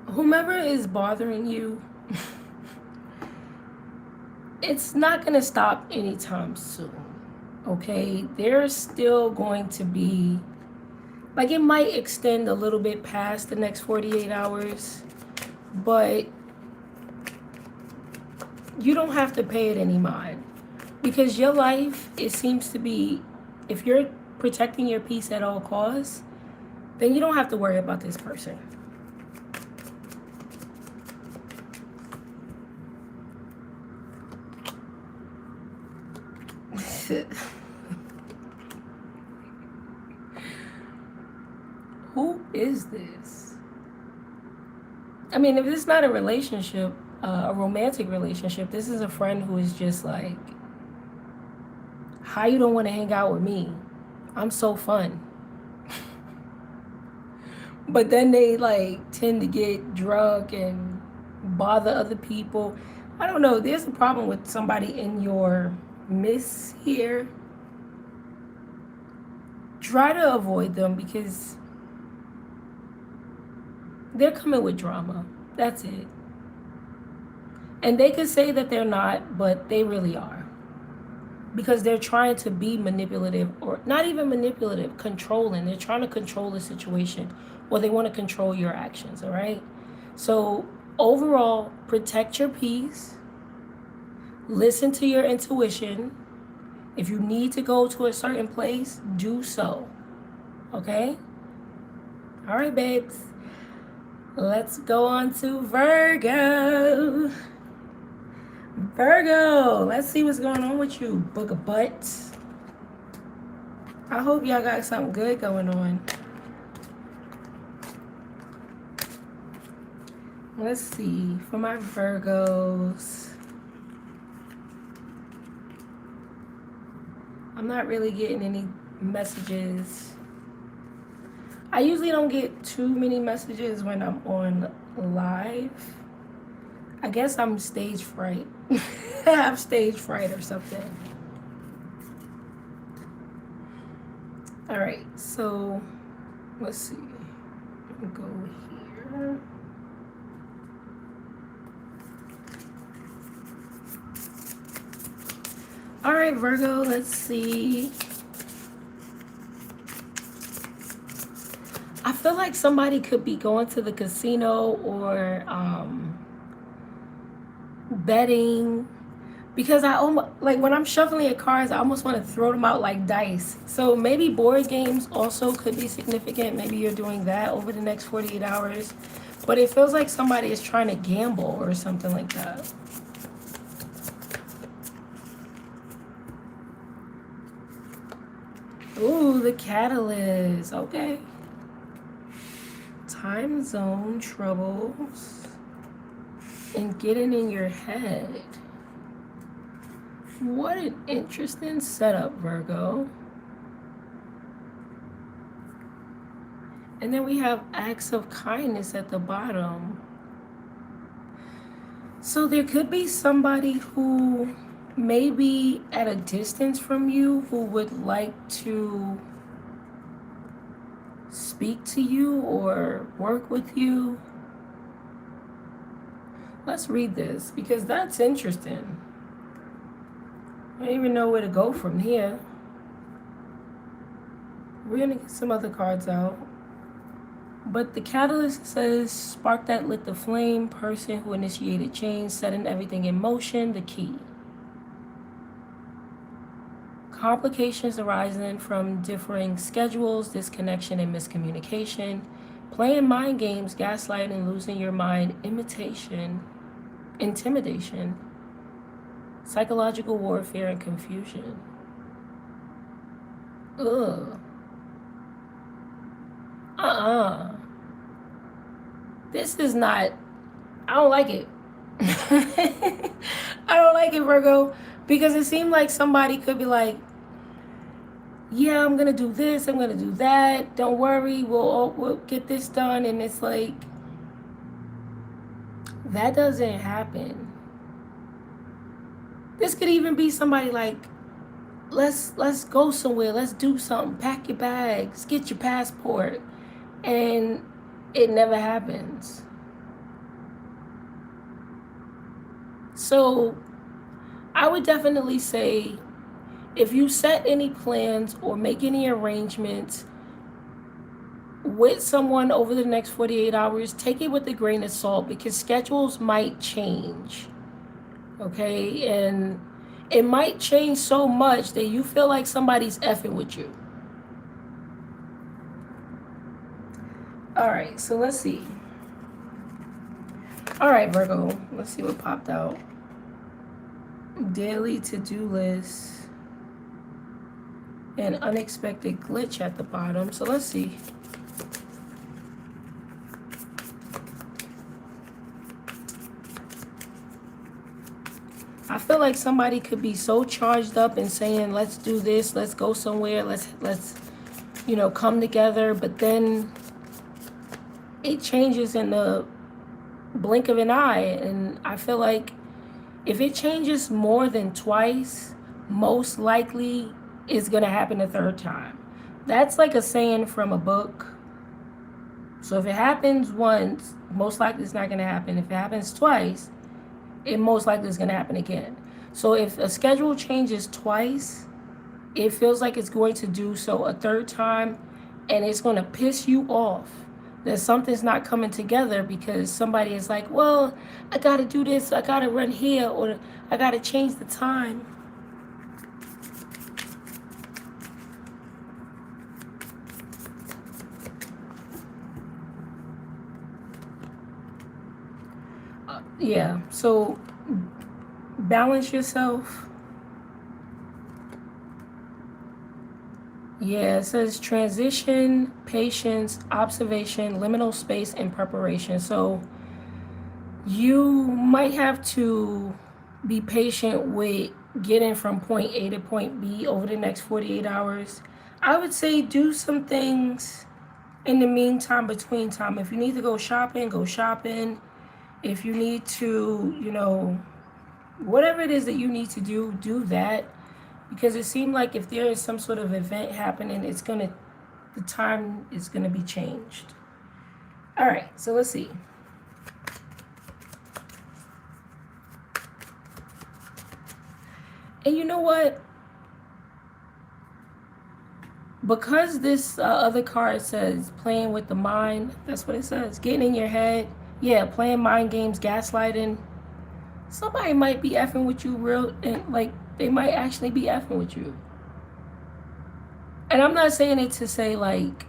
S1: Whomever is bothering you, it's not going to stop anytime soon, okay? There's still going to be, like, it might extend a little bit past the next 48 hours, but you don't have to pay it any mind. Because your life, it seems to be, if you're protecting your peace at all costs, then you don't have to worry about this person. Who is this? I mean, if it's not a relationship, a romantic relationship, this is a friend who is just like, how you don't want to hang out with me? I'm so fun. But then they like tend to get drunk and bother other people. I don't know. There's a problem with somebody in your midst here. Try to avoid them because they're coming with drama. That's it. And they could say that they're not, but they really are. Because they're trying to be manipulative, or not even manipulative, controlling. They're trying to control the situation, or they want to control your actions, all right? So overall, protect your peace. Listen to your intuition. If you need to go to a certain place, do so. Okay? All right, babes. Let's go on to Virgo. Virgo, let's see what's going on with you, book of butts. I hope y'all got something good going on. Let's see, for my Virgos. I'm not really getting any messages. I usually don't get too many messages when I'm on live. I guess I'm stage fright. I have stage fright or something. All right, so let's see. Let me go here. All right, Virgo, let's see. I feel like somebody could be going to the casino or betting, because I almost, like when I'm shuffling your cards, I almost want to throw them out like dice. So maybe board games also could be significant. Maybe you're doing that over the next 48 hours. But it feels like somebody is trying to gamble or something like that. Ooh, the catalyst. Okay. Time zone troubles and getting in your head. What an interesting setup, Virgo. And then we have acts of kindness at the bottom. So there could be somebody who may be at a distance from you who would like to speak to you or work with you. Let's read this because that's interesting. I don't even know where to go from here. We're going to get some other cards out. But the catalyst says, spark that lit the flame, person who initiated change, setting everything in motion, the key. Complications arising from differing schedules, disconnection and miscommunication, playing mind games, gaslighting, losing your mind, intimidation, psychological warfare and confusion. Ugh. This is not, I don't like it. I don't like it, Virgo, because it seemed like somebody could be like, yeah, I'm gonna do this, I'm gonna do that, don't worry, we'll get this done. And it's like, that doesn't happen. This could even be somebody like, let's go somewhere, let's do something, pack your bags, get your passport, and it never happens. So I would definitely say, if you set any plans or make any arrangements with someone over the next 48 hours, take it with a grain of salt, because schedules might change. Okay? And it might change so much that you feel like somebody's effing with you. All right, so let's see. All right, Virgo, let's see what popped out. Daily to-do list. An unexpected glitch at the bottom. So let's see. I feel like somebody could be so charged up and saying, let's do this, let's go somewhere, let's come together, but then it changes in the blink of an eye. And I feel like if it changes more than twice, most likely it's gonna happen a third time. That's like a saying from a book. So if it happens once, most likely it's not gonna happen. If it happens twice, it most likely is gonna happen again. So if a schedule changes twice, it feels like it's going to do so a third time, and it's gonna piss you off that something's not coming together because somebody is like, well, I gotta do this, I gotta run here, or I gotta change the time. Yeah, so balance yourself. Yeah, it says transition, patience, observation, liminal space, and preparation. So you might have to be patient with getting from point A to point B over the next 48 hours. I would say do some things in the meantime, between time. If you need to go shopping, go shopping. If you need to, whatever it is that you need to do, do that. Because it seemed like if there is some sort of event happening, the time is gonna be changed. All right, so let's see. And you know what? Because this other card says playing with the mind, that's what it says, getting in your head. Yeah, playing mind games, gaslighting. Somebody might be effing with you real, and like they might actually be effing with you. And I'm not saying it to say like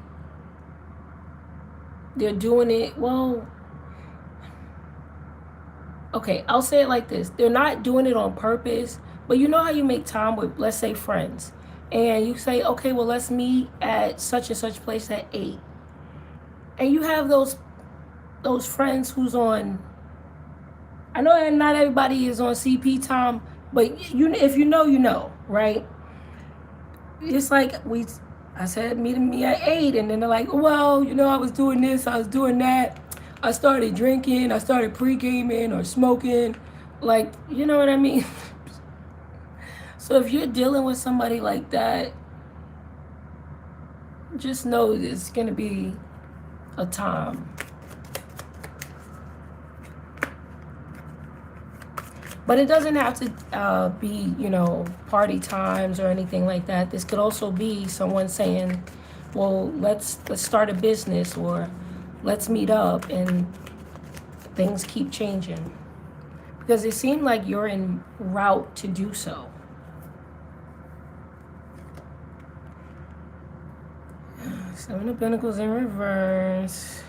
S1: they're doing it, well, okay, I'll say it like this. They're not doing it on purpose, but you know how you make time with, let's say, friends. And you say, okay, well, let's meet at such and such place at 8. And you have those friends who's on, I know not everybody is on CP time, but if you know, right? It's like I said, meet me at 8, and then they're like, well, I was doing this, I was doing that. I started drinking, I started pre-gaming or smoking. Like, you know what I mean? So if you're dealing with somebody like that, just know it's going to be a time. But it doesn't have to be, you know, party times or anything like that. This could also be someone saying, well, let's start a business, or let's meet up, and things keep changing. Because it seemed like you're en route to do so. Seven of Pentacles in reverse.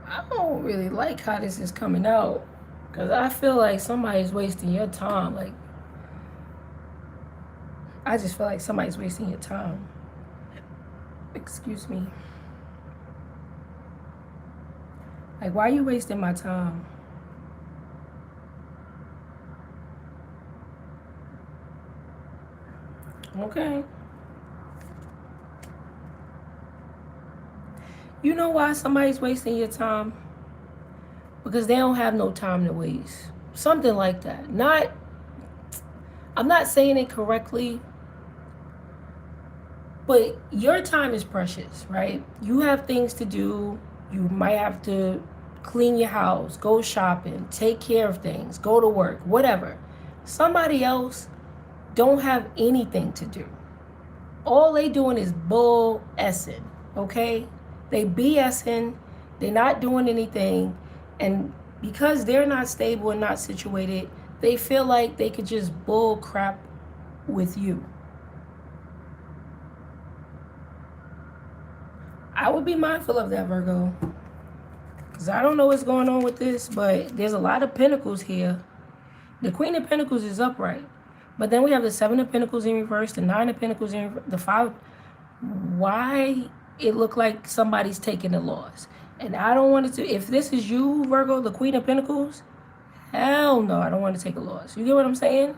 S1: I don't really like how this is coming out, because I feel like somebody's wasting your time. Like, I just feel like somebody's wasting your time. Excuse me. Like, why are you wasting my time? Okay. You know why somebody's wasting your time? Because they don't have no time to waste. Something like that. I'm not saying it correctly, but your time is precious, right? You have things to do. You might have to clean your house, go shopping, take care of things, go to work, whatever. Somebody else don't have anything to do. All they doing is bull essing, okay? They BSing, they're not doing anything, and because they're not stable and not situated, they feel like they could just bull crap with you. I would be mindful of that, Virgo, because I don't know what's going on with this, but there's a lot of pentacles here. The Queen of Pentacles is upright, but then we have the Seven of Pentacles in reverse, the Nine of Pentacles in reverse, the Five. Why it look like somebody's taking a loss? And I don't want it to. If this is you, Virgo, the Queen of Pentacles, hell no, I don't want to take a loss. You get what I'm saying?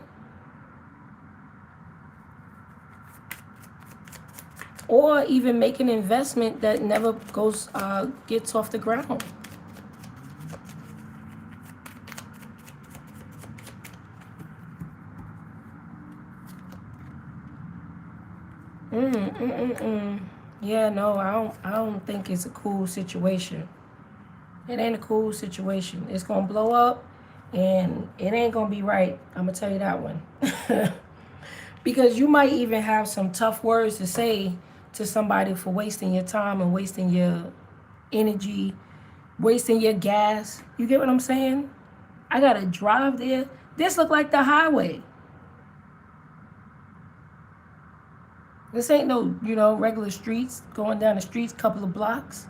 S1: Or even make an investment that never gets off the ground. Yeah, no, I don't think it's a cool situation. It ain't a cool situation. It's gonna blow up, and it ain't gonna be right. I'm gonna tell you that one. Because you might even have some tough words to say to somebody for wasting your time and wasting your energy, wasting your gas. You get what I'm saying? I gotta drive there. This look like the highway. This ain't no, you know, regular streets, going down the streets, couple of blocks.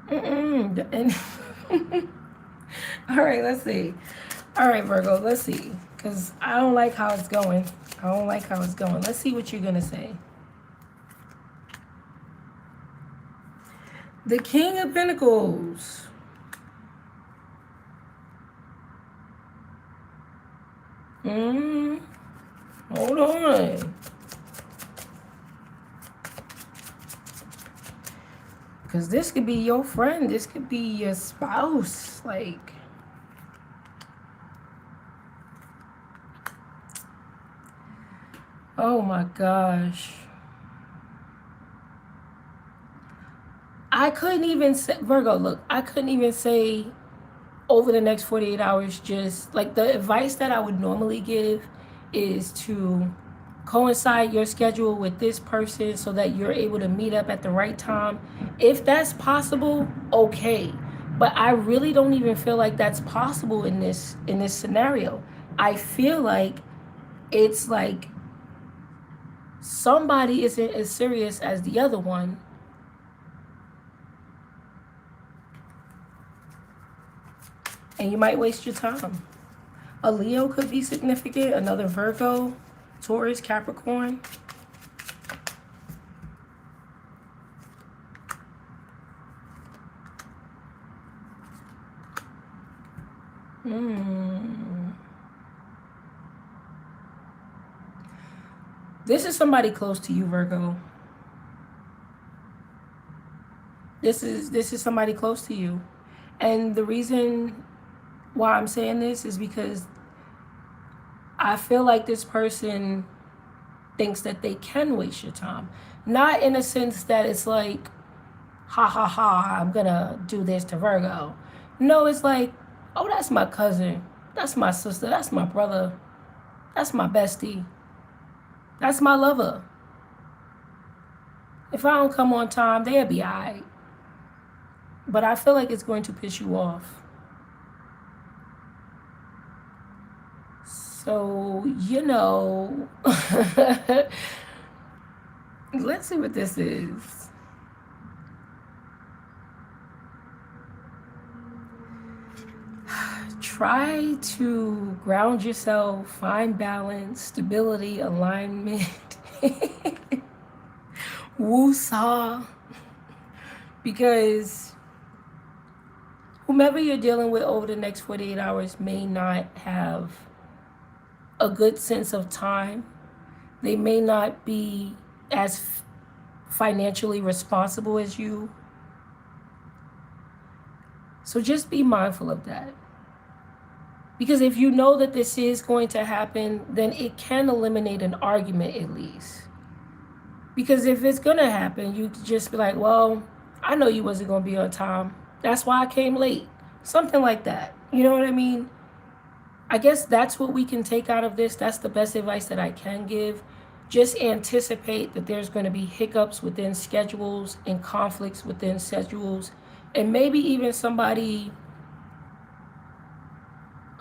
S1: And all right, let's see. All right, Virgo, let's see. Because I don't like how it's going. I don't like how it's going. Let's see what you're going to say. The King of Pentacles. Hold on. Because this could be your friend. This could be your spouse. Like, oh my gosh. I couldn't even say, Virgo, look, I couldn't even say over the next 48 hours, just like the advice that I would normally give is to coincide your schedule with this person so that you're able to meet up at the right time. If that's possible, okay. But I really don't even feel like that's possible in this scenario. I feel like it's like somebody isn't as serious as the other one. And you might waste your time. A Leo could be significant, another Virgo, Taurus, Capricorn. This is somebody close to you, Virgo. This is somebody close to you. And the reason why I'm saying this is because I feel like this person thinks that they can waste your time. Not in a sense that it's like, ha ha ha, I'm gonna do this to Virgo. No, it's like, oh, that's my cousin, that's my sister, that's my brother, that's my bestie, that's my lover. If I don't come on time, they'll be alright. But I feel like it's going to piss you off. So, you know, let's see what this is. Try to ground yourself, find balance, stability, alignment. Woo-saw. Because whomever you're dealing with over the next 48 hours may not have a good sense of time. They may not be as financially responsible as you. So just be mindful of that. Because if you know that this is going to happen, then it can eliminate an argument at least. Because if it's going to happen, you could just be like, well, I know you wasn't going to be on time. That's why I came late. Something like that. You know what I mean? I guess that's what we can take out of this. That's the best advice that I can give. Just anticipate that there's going to be hiccups within schedules and conflicts within schedules. And maybe even somebody,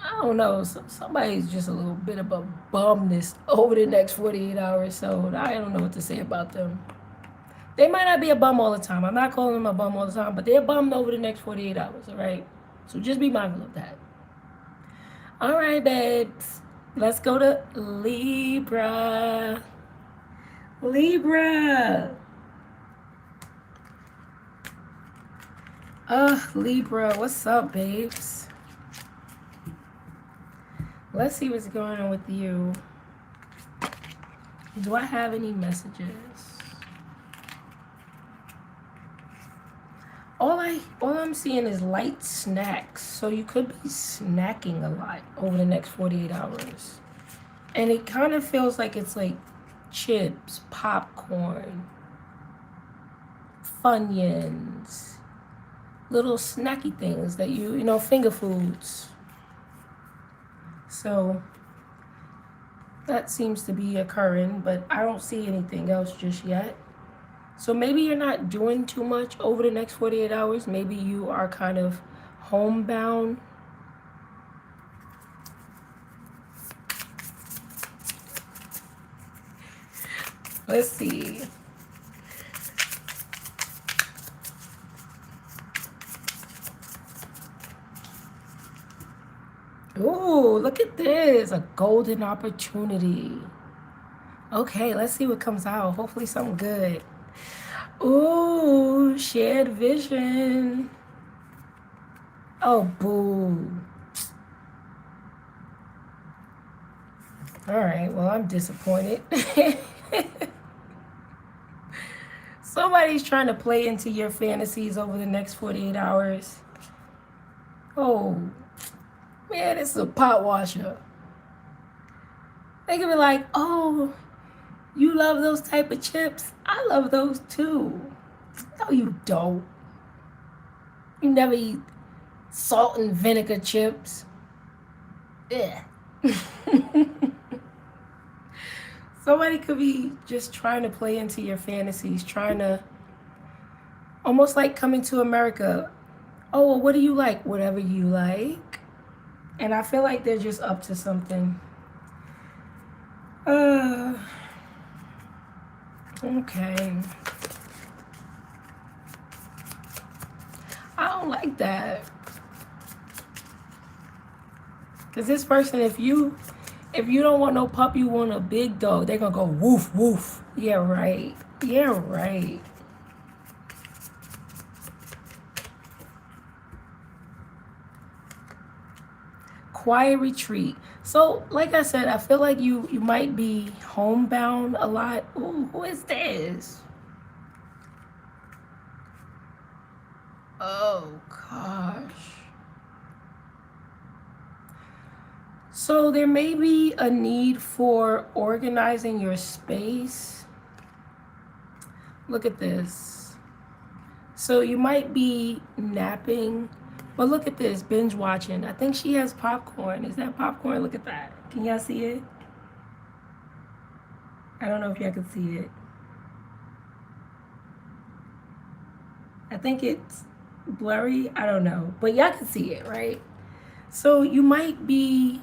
S1: I don't know, somebody's just a little bit of a bumness over the next 48 hours. So I don't know what to say about them. They might not be a bum all the time. I'm not calling them a bum all the time, but they're bummed over the next 48 hours, all right? So just be mindful of that. All right, babes. Let's go to Libra. Libra. Libra, what's up, babes? Let's see what's going on with you. Do I have any messages? All I'm seeing is light snacks. So you could be snacking a lot over the next 48 hours. And it kind of feels like it's like chips, popcorn, Funyuns, little snacky things that you know, finger foods. So that seems to be occurring, but I don't see anything else just yet. So maybe you're not doing too much over the next 48 hours. Maybe you are kind of homebound. Let's see. Ooh, look at this. A golden opportunity. Okay, let's see what comes out. Hopefully something good. Ooh, shared vision. Oh, boo. All right, well, I'm disappointed. Somebody's trying to play into your fantasies over the next 48 hours. Oh, man, it's a pot washer. They can be like, oh, you love those type of chips? I love those too. No, you don't. You never eat salt and vinegar chips. Yeah. Somebody could be just trying to play into your fantasies, trying to almost like Coming to America. Oh, well, what do you like? Whatever you like. And I feel like they're just up to something. Okay. I don't like that. Because this person, if you don't want no pup, you want a big dog, they're going to go woof, woof. Yeah, right. Yeah, right. Quiet retreat. So, like I said, I feel like you might be homebound a lot. Ooh, who is this? Oh, gosh. So there may be a need for organizing your space. Look at this. So you might be napping, but look at this, binge watching. I think she has popcorn. Is that popcorn? Look at that. Can y'all see it? I don't know if y'all can see it. I think it's blurry. I don't know, but y'all can see it, right? So you might be,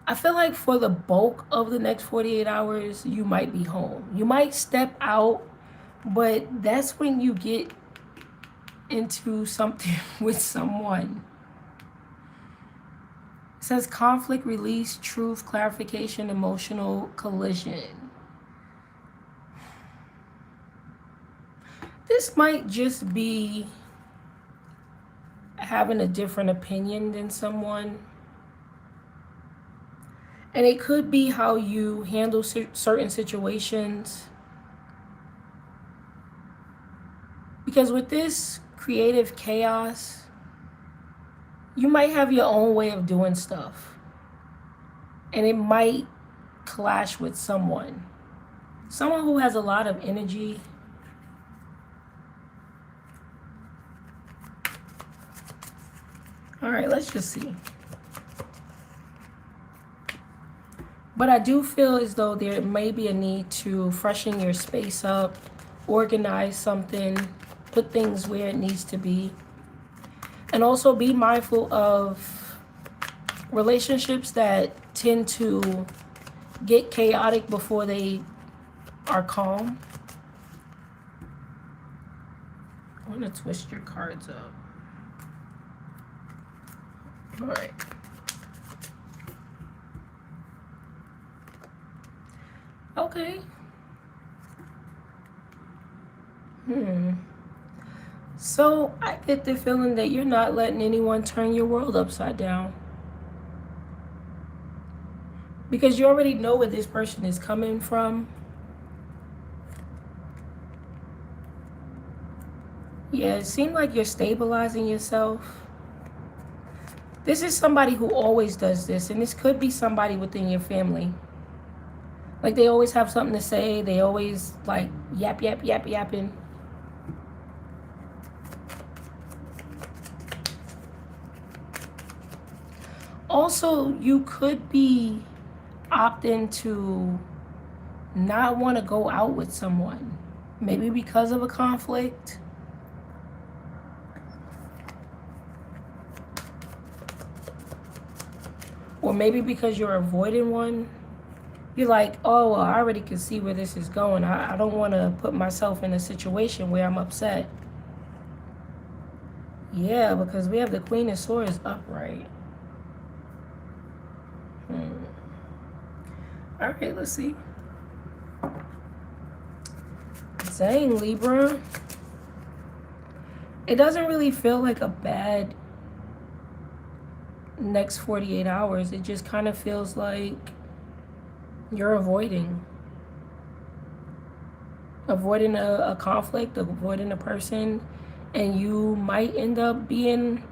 S1: I feel like for the bulk of the next 48 hours, you might be home. You might step out, but that's when you get into something with someone. It says conflict, release, truth, clarification, emotional collision. This might just be having a different opinion than someone. And it could be how you handle certain situations. Because with this creative chaos, you might have your own way of doing stuff. And it might clash with someone. Someone who has a lot of energy. All right, let's just see. But I do feel as though there may be a need to freshen your space up, organize something, put things where it needs to be. And also be mindful of relationships that tend to get chaotic before they are calm. I want to twist your cards up. All right. Okay. So I get the feeling that you're not letting anyone turn your world upside down. Because you already know where this person is coming from. Yeah, it seems like you're stabilizing yourself. This is somebody who always does this, and this could be somebody within your family. Like they always have something to say. They always like yapping. Also, you could be opting to not want to go out with someone. Maybe because of a conflict. Or maybe because you're avoiding one. You're like, oh, well, I already can see where this is going. I don't want to put myself in a situation where I'm upset. Yeah, because we have the Queen of Swords upright. All right, let's see. Dang, Libra. It doesn't really feel like a bad next 48 hours. It just kind of feels like you're avoiding a conflict, avoiding a person, and you might end up being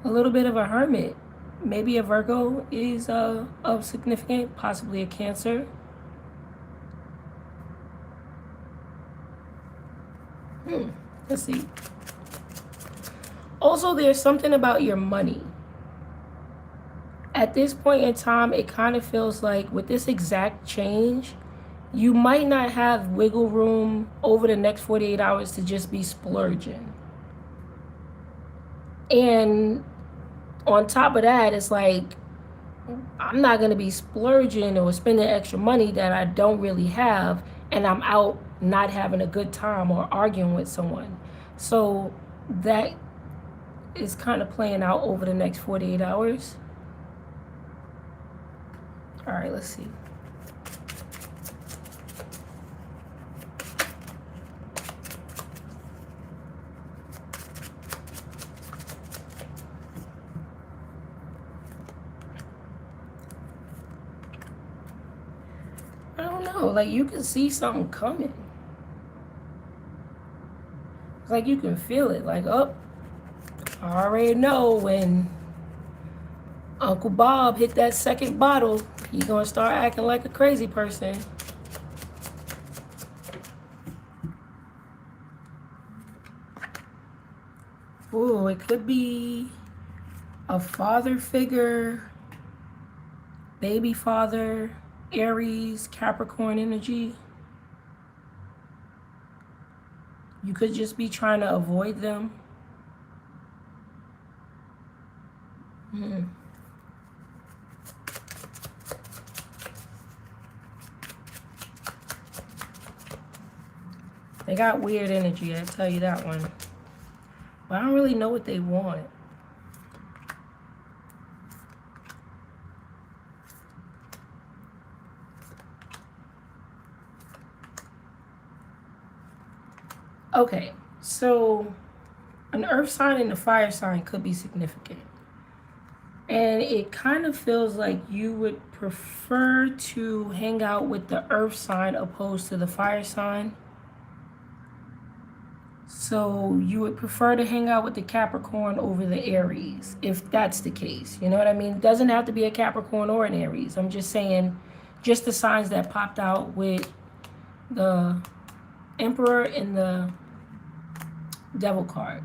S1: a little bit of a hermit. Maybe a Virgo is of significant, possibly a Cancer. Let's see. Also, there's something about your money. At this point in time, it kind of feels like with this exact change, you might not have wiggle room over the next 48 hours to just be splurging. And on top of that, it's like, I'm not going to be splurging or spending extra money that I don't really have, and I'm out not having a good time or arguing with someone. So that is kind of playing out over the next 48 hours. All right, let's see. I don't know, like you can see something coming. It's like you can feel it, like, oh, I already know when Uncle Bob hit that second bottle. You're going to start acting like a crazy person. Ooh, it could be a father figure, baby father, Aries, Capricorn energy. You could just be trying to avoid them. They got weird energy, I tell you that one. But I don't really know what they want. Okay, so an earth sign and a fire sign could be significant. And it kind of feels like you would prefer to hang out with the earth sign opposed to the fire sign. So you would prefer to hang out with the Capricorn over the Aries, if that's the case. You know what I mean? It doesn't have to be a Capricorn or an Aries. I'm just saying, just the signs that popped out with the Emperor and the Devil card.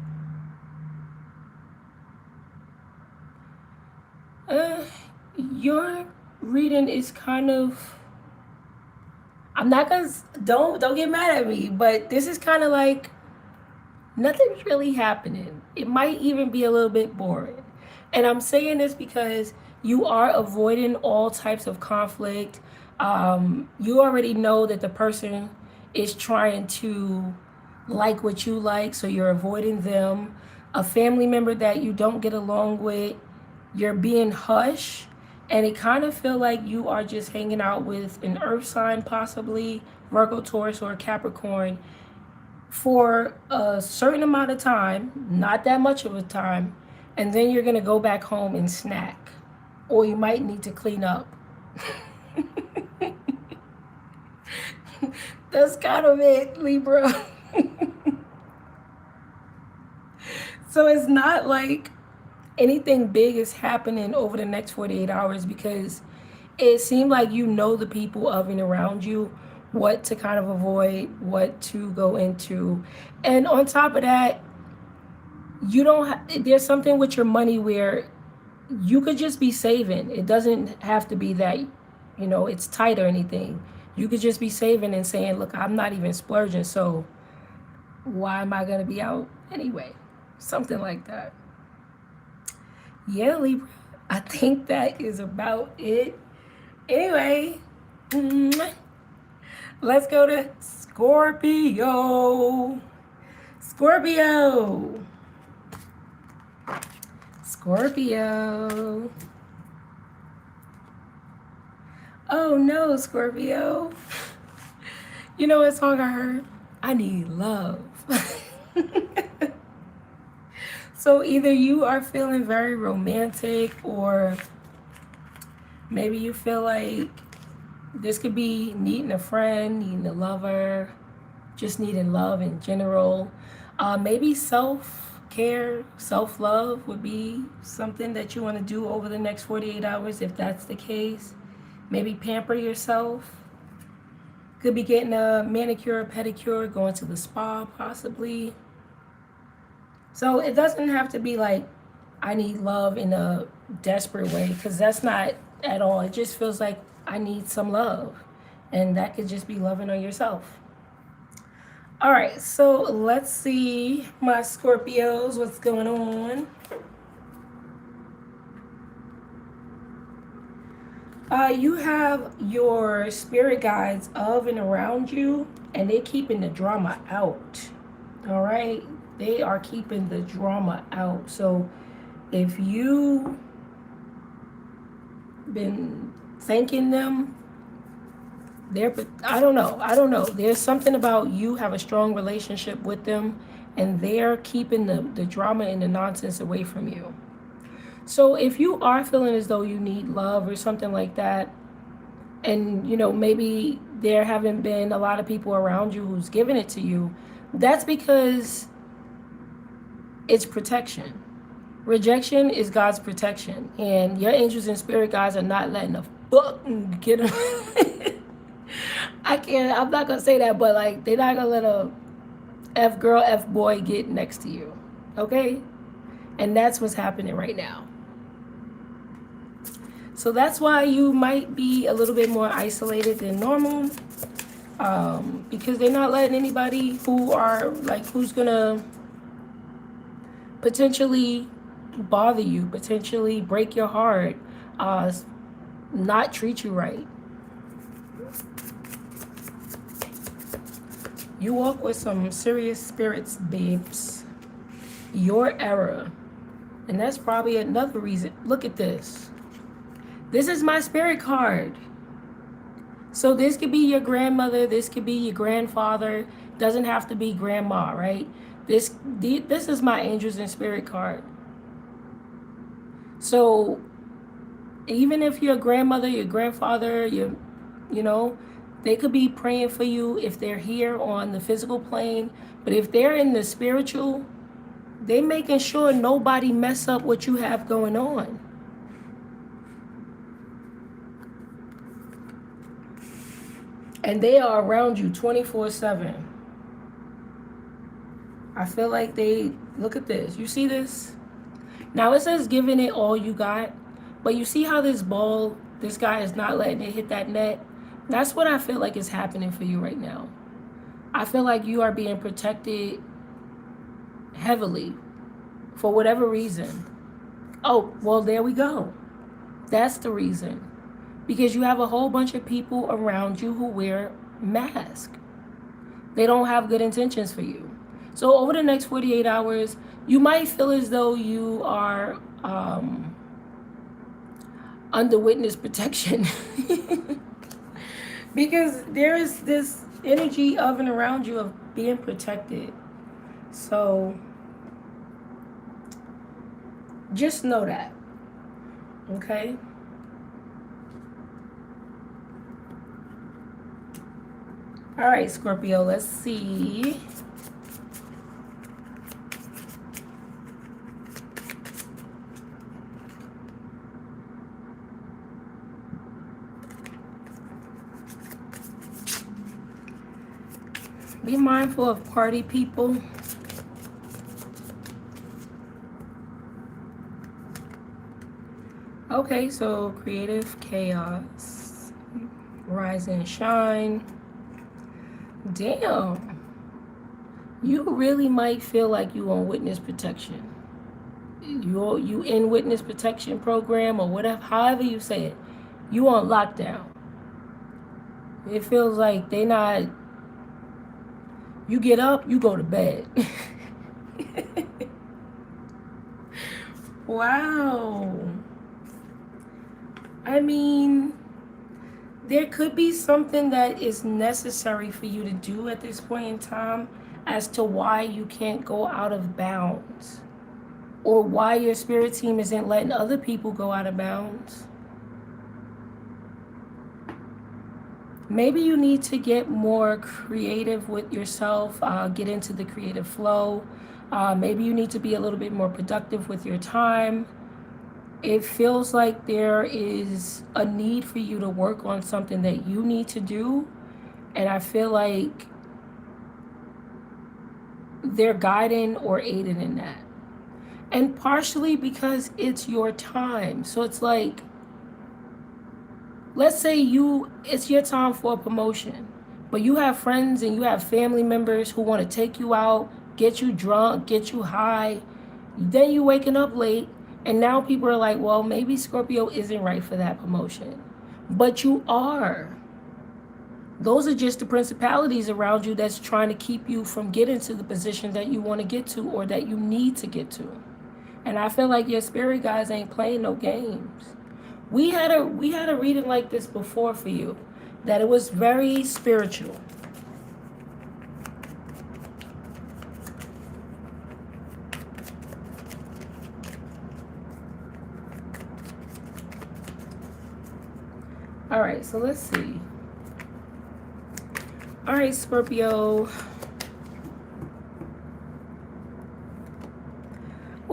S1: Your reading is kind of, I'm not gonna, don't get mad at me, but this is kind of like nothing's really happening. It might even be a little bit boring. And I'm saying this because you are avoiding all types of conflict. You already know that the person is trying to like what you like, so you're avoiding them. A family member that you don't get along with, you're being hush. And it kind of feel like you are just hanging out with an earth sign, possibly Virgo, Taurus, or Capricorn, for a certain amount of time, not that much of a time, and then you're gonna go back home and snack, or you might need to clean up. That's kind of it, Libra. So it's not like anything big is happening over the next 48 hours, because it seemed like you know the people of and around you, what to kind of avoid, what to go into. And on top of that, you don't there's something with your money where you could just be saving. It doesn't have to be that, it's tight or anything. You could just be saving and saying, look, I'm not even splurging, so why am I going to be out anyway? Something like that. Yeah, Libra, I think that is about it. Anyway, let's go to Scorpio. Scorpio. Scorpio. Oh no, Scorpio. You know what song I heard? I need love. So either you are feeling very romantic, or maybe you feel like this could be needing a friend, needing a lover, just needing love in general. Maybe self-care, self-love would be something that you want to do over the next 48 hours, if that's the case. Maybe pamper yourself. Could be getting a manicure, pedicure, going to the spa possibly. So it doesn't have to be like, I need love in a desperate way, because that's not at all. It just feels like I need some love. And that could just be loving on yourself. All right, so let's see, my Scorpios, what's going on. You have your spirit guides of and around you, and they're keeping the drama out. All right? They are keeping the drama out. So if you been thanking them, I don't know. There's something about you have a strong relationship with them, and they're keeping the drama and the nonsense away from you. So if you are feeling as though you need love or something like that, and maybe there haven't been a lot of people around you who's giving it to you, that's because it's protection. Rejection is God's protection, and your angels and spirit guides are not letting a fuck get them. I'm not gonna say that, but like, they're not gonna let a F girl, F boy get next to you, okay? And that's what's happening right now. So that's why you might be a little bit more isolated than normal, because they're not letting anybody who's gonna potentially bother you, potentially break your heart, not treat you right. You walk with some serious spirits, babes. Your era. And that's probably another reason. Look at this. This is my spirit card. So this could be your grandmother. This could be your grandfather. Doesn't have to be grandma, right? This is my angels and spirit card. So even if your grandmother, your grandfather, you know, they could be praying for you if they're here on the physical plane. But if they're in the spiritual, they're making sure nobody mess up what you have going on. And they are around you 24/7. I feel like look at this. You see this? Now it says giving it all you got. But you see how this guy is not letting it hit that net? That's what I feel like is happening for you right now. I feel like you are being protected heavily for whatever reason. Oh, well, there we go. That's the reason. Because you have a whole bunch of people around you who wear masks. They don't have good intentions for you. So over the next 48 hours, you might feel as though you are under witness protection. Because there is this energy of and around you of being protected. So just know that. Okay? All right, Scorpio, let's see. Be mindful of party people. Okay, so creative chaos. Rise and shine. Damn. You really might feel like you on witness protection. You in witness protection program or whatever, however you say it. You on lockdown. It feels like they not. You get up, you go to bed. Wow. I mean, there could be something that is necessary for you to do at this point in time as to why you can't go out of bounds, or why your spirit team isn't letting other people go out of bounds. Maybe you need to get more creative with yourself, get into the creative flow. Maybe you need to be a little bit more productive with your time. It feels like there is a need for you to work on something that you need to do. And I feel like they're guiding or aiding in that. And partially because it's your time. So it's like, let's say it's your time for a promotion, but you have friends and you have family members who want to take you out, get you drunk, get you high. Then you waking up late, and now people are like, well, maybe Scorpio isn't right for that promotion. But you are. Those are just the principalities around you that's trying to keep you from getting to the position that you want to get to or that you need to get to. And I feel like your spirit guys ain't playing no games. We had a reading like this before for you, that it was very spiritual. All right, so let's see. All right, Scorpio.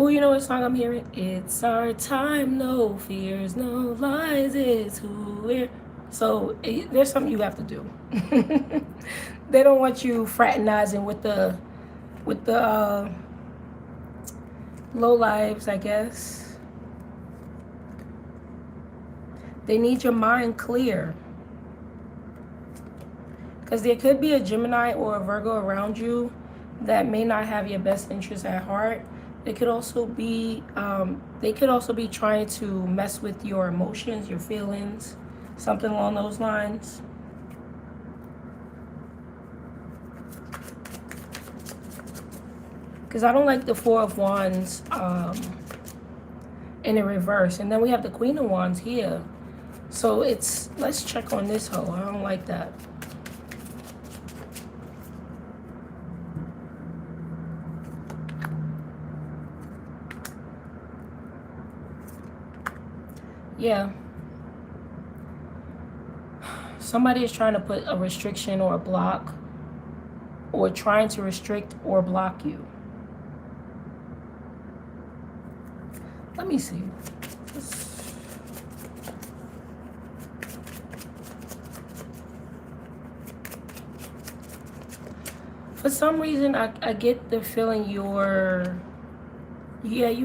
S1: Oh, you know what song I'm hearing? It's our time, no fears, no lies, it's who we're. So there's something you have to do. They don't want you fraternizing with the low lives, I guess. They need your mind clear. Because there could be a Gemini or a Virgo around you that may not have your best interests at heart. They could also be trying to mess with your emotions, your feelings, something along those lines. Because I don't like the Four of Wands in the reverse. And then we have the Queen of Wands here. So let's check on this hoe. I don't like that. Yeah. Somebody is trying to put a restriction or a block, or trying to restrict or block you. Let me see. For some reason, I get the feeling you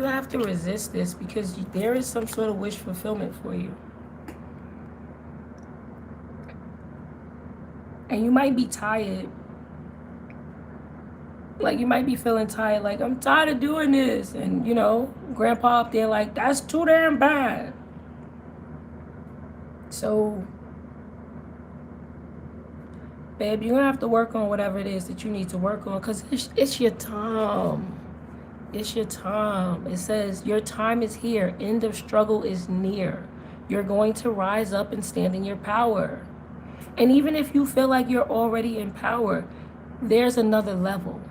S1: have to resist this because there is some sort of wish fulfillment for you. And you might be tired. Like, you might be feeling tired. Like, I'm tired of doing this. And, grandpa up there like, that's too damn bad. So, babe, you're going to have to work on whatever it is that you need to work on. Because it's your time. It's your time. It says, your time is here. End of struggle is near. You're going to rise up and stand in your power. And even if you feel like you're already in power, there's another level,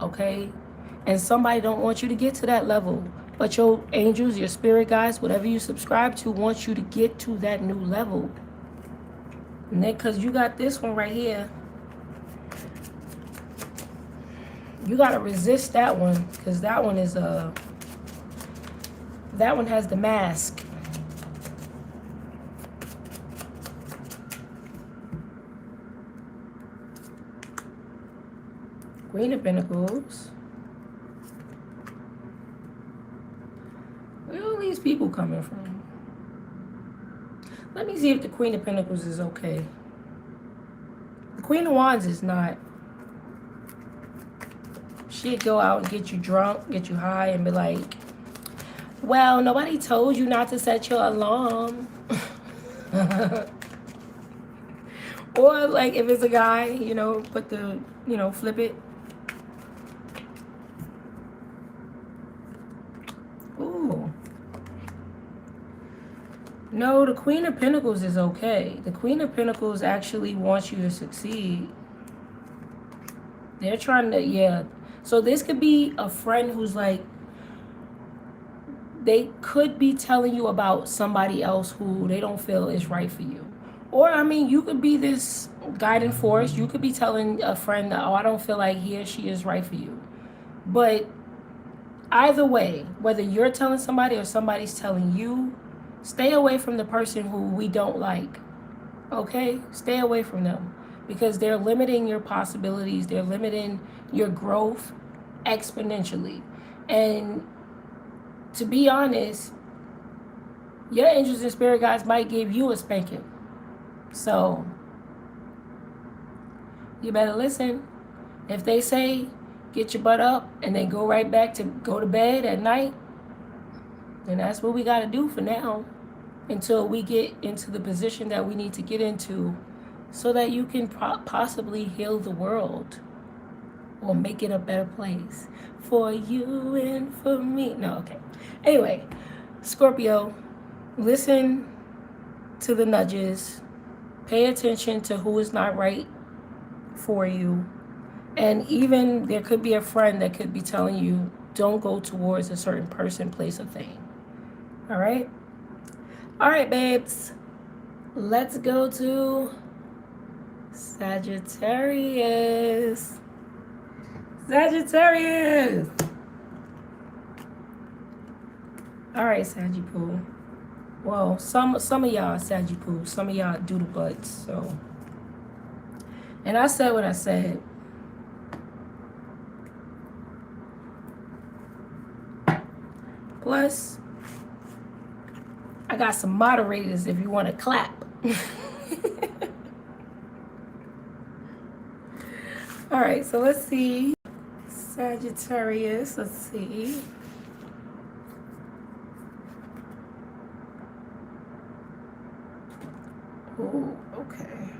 S1: okay? And somebody don't want you to get to that level. But your angels, your spirit guides, whatever you subscribe to, wants you to get to that new level. And then, because you got this one right here, you got to resist that one, because that one is that one has the mask. Queen of Pentacles. Where are all these people coming from? Let me see if the Queen of Pentacles is okay. The Queen of Wands is not. She'd go out and get you drunk, get you high, and be like, well, nobody told you not to set your alarm. Or, like, if it's a guy, put the, flip it. Ooh. No, the Queen of Pentacles is okay. The Queen of Pentacles actually wants you to succeed. They're trying to, yeah. So this could be a friend who's like, they could be telling you about somebody else who they don't feel is right for you. Or, you could be this guiding force. You could be telling a friend that, oh, I don't feel like he or she is right for you. But either way, whether you're telling somebody or somebody's telling you, stay away from the person who we don't like. Okay? Stay away from them. Because they're limiting your possibilities. They're limiting your growth exponentially. And to be honest, your angels and spirit guides might give you a spanking. So, you better listen. If they say, get your butt up and then go right back to go to bed at night, then that's what we got to do for now. Until we get into the position that we need to get into so that you can possibly heal the world or make it a better place for you and for me. No, okay. Anyway, Scorpio, listen to the nudges. Pay attention to who is not right for you. And even there could be a friend that could be telling you, don't go towards a certain person, place, or thing. All right? All right, babes. Let's go to Sagittarius. Sagittarius. All right, Sagittarius. Well, some of y'all Sagittarius, some of y'all doodle butts. So, and I said what I said. Plus, I got some moderators if you want to clap. All right, so let's see. Sagittarius, let's see. Oh, okay.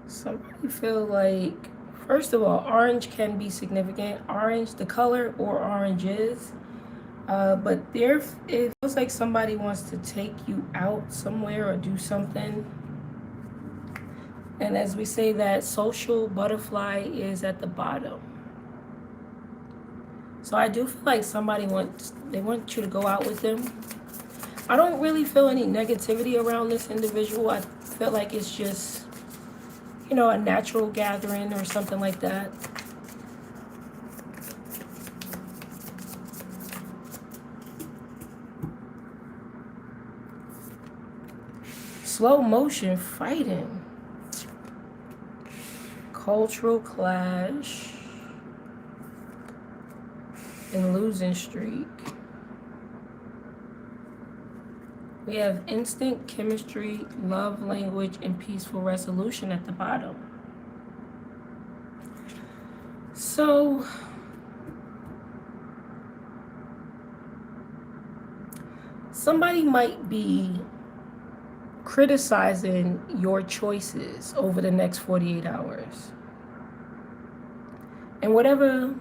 S1: Somebody feel like, first of all, orange can be significant. Orange, the color, or oranges. But it feels like somebody wants to take you out somewhere or do something. And as we say, that social butterfly is at the bottom. So I do feel like somebody want you to go out with them. I don't really feel any negativity around this individual. I feel like it's just, you know, a natural gathering or something like that. Slow motion fighting. Cultural clash. And losing streak. We have instant chemistry, love language, and peaceful resolution at the bottom. So, somebody might be criticizing your choices over the next 48 hours. And whatever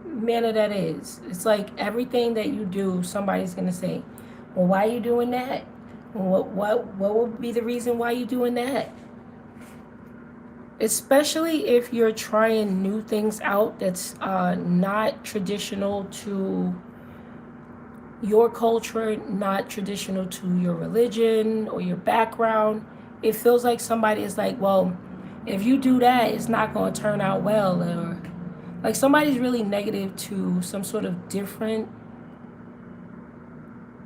S1: manner that is, it's like everything that you do, somebody's going to say, well, why are you doing that? What would be the reason why you're doing that? Especially if you're trying new things out that's not traditional to your culture, not traditional to your religion or your background. It feels like somebody is like, well, if you do that, it's not going to turn out well. Or like somebody's really negative to some sort of different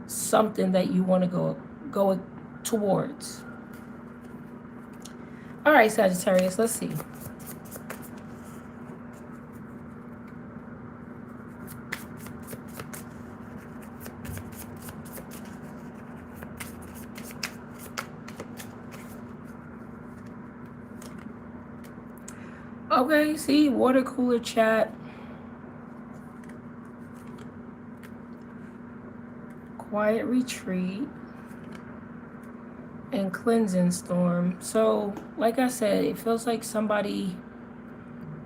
S1: something that you want to go towards. All right, Sagittarius, let's see. Okay, see, water cooler chat. Quiet retreat. And cleansing storm. So, like I said, it feels like somebody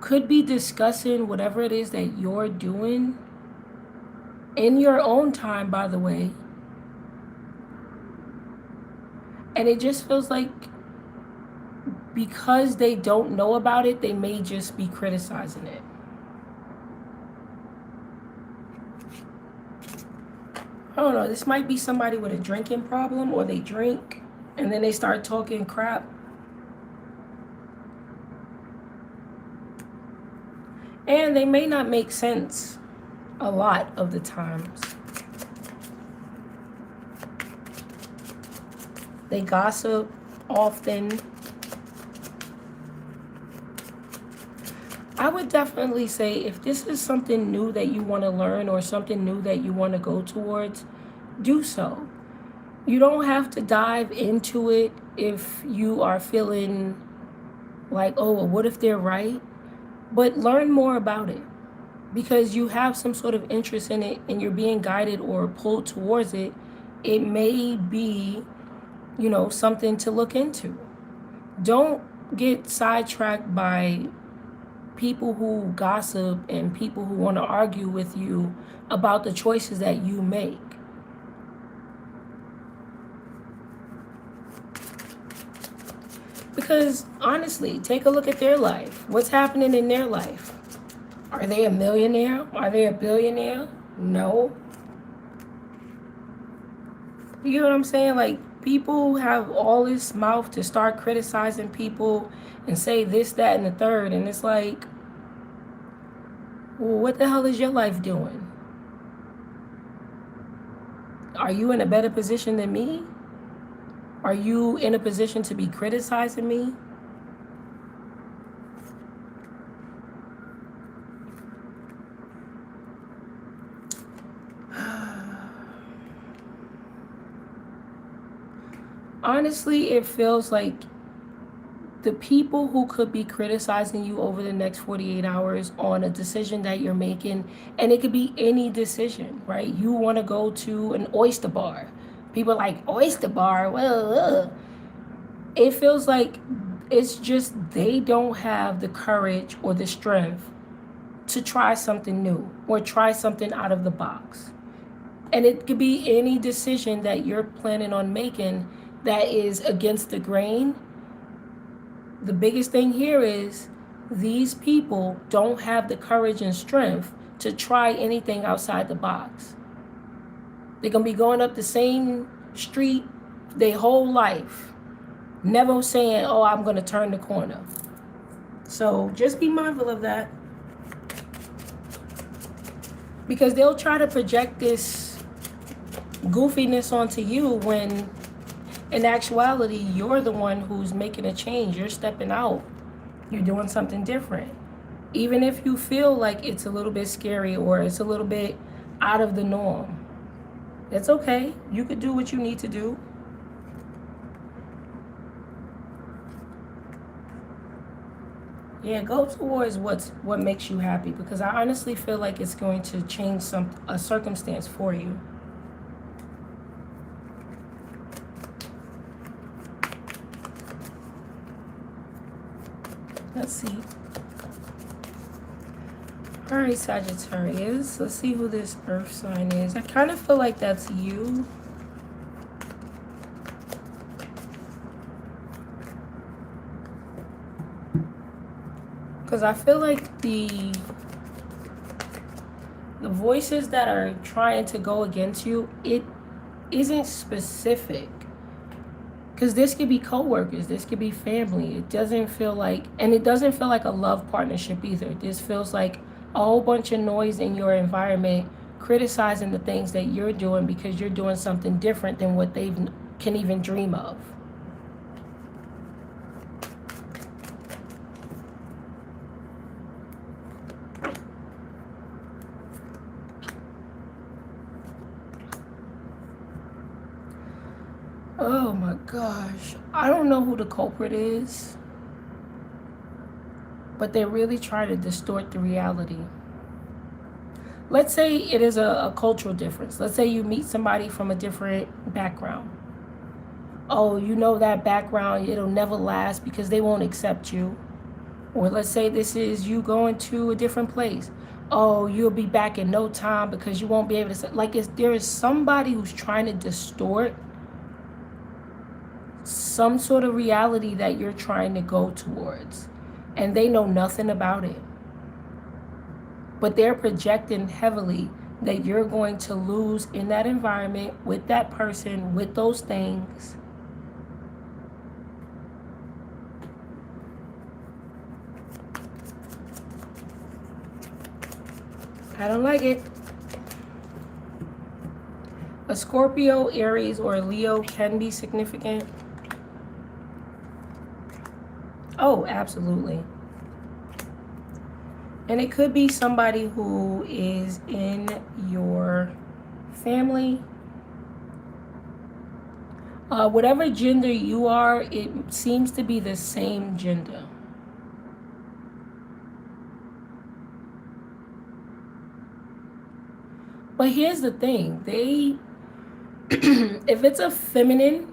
S1: could be discussing whatever it is that you're doing in your own time, by the way. And it just feels like because they don't know about it, they may just be criticizing it. I don't know, this might be somebody with a drinking problem, or they drink and then they start talking crap. And they may not make sense a lot of the times. They gossip often. I would definitely say if this is something new that you want to learn or something new that you want to go towards, do so. You don't have to dive into it if you are feeling like, oh, well, what if they're right? But learn more about it because you have some sort of interest in it and you're being guided or pulled towards it. It may be, you know, something to look into. Don't get sidetracked by people who gossip and people who want to argue with you about the choices that you make. Because honestly, take a look at their life. What's happening in their life? Are they a millionaire? Are they a billionaire? No. You know what I'm saying? Like, people have all this mouth to start criticizing people and say this, that, and the third. And it's like, Well, what the hell is your life doing? Are you in a better position than me? Are you in a position to be criticizing me? Honestly, it feels like the people who could be criticizing you over the next 48 hours on a decision that you're making, and it could be any decision, right? You want to go to an oyster bar. People are like, oyster bar? Well, it feels like it's just they don't have the courage or the strength to try something new or try something out of the box. And it could be any decision that you're planning on making that is against the grain. The biggest thing here is these people don't have the courage and strength to try anything outside the box. They're going to be going up the same street their whole life, never saying, oh, I'm going to turn the corner. So just be mindful of that. Because they'll try to project this goofiness onto you when in actuality, you're the one who's making a change. You're stepping out. You're doing something different. Even if you feel like it's a little bit scary or it's a little bit out of the norm, it's okay. You could do what you need to do. Yeah, go towards what makes you happy, because I honestly feel like it's going to change a circumstance for you. Let's see. All right, Sagittarius. Let's see who this earth sign is. I kind of feel like that's you. Because I feel like the voices that are trying to go against you, it isn't specific. Because this could be co-workers, this could be family. It doesn't feel like, and it doesn't feel like a love partnership either. This feels like a whole bunch of noise in your environment criticizing the things that you're doing because you're doing something different than what they can even dream of. Oh my gosh. I don't know who the culprit is, but they're really trying to distort the reality. Let's say it is a cultural difference. Let's say you meet somebody from a different background. Oh, you know that background, it'll never last because they won't accept you. Or let's say this is you going to a different place. Oh, you'll be back in no time because you won't be able to. Like, there is somebody who's trying to distort some sort of reality that you're trying to go towards, and they know nothing about it, but they're projecting heavily that you're going to lose in that environment with that person, with those things. I don't like it. A Scorpio, Aries, or Leo can be significant. Oh, absolutely. And it could be somebody who is in your family. Whatever gender you are, it seems to be the same gender. But here's the thing. If it's a feminine,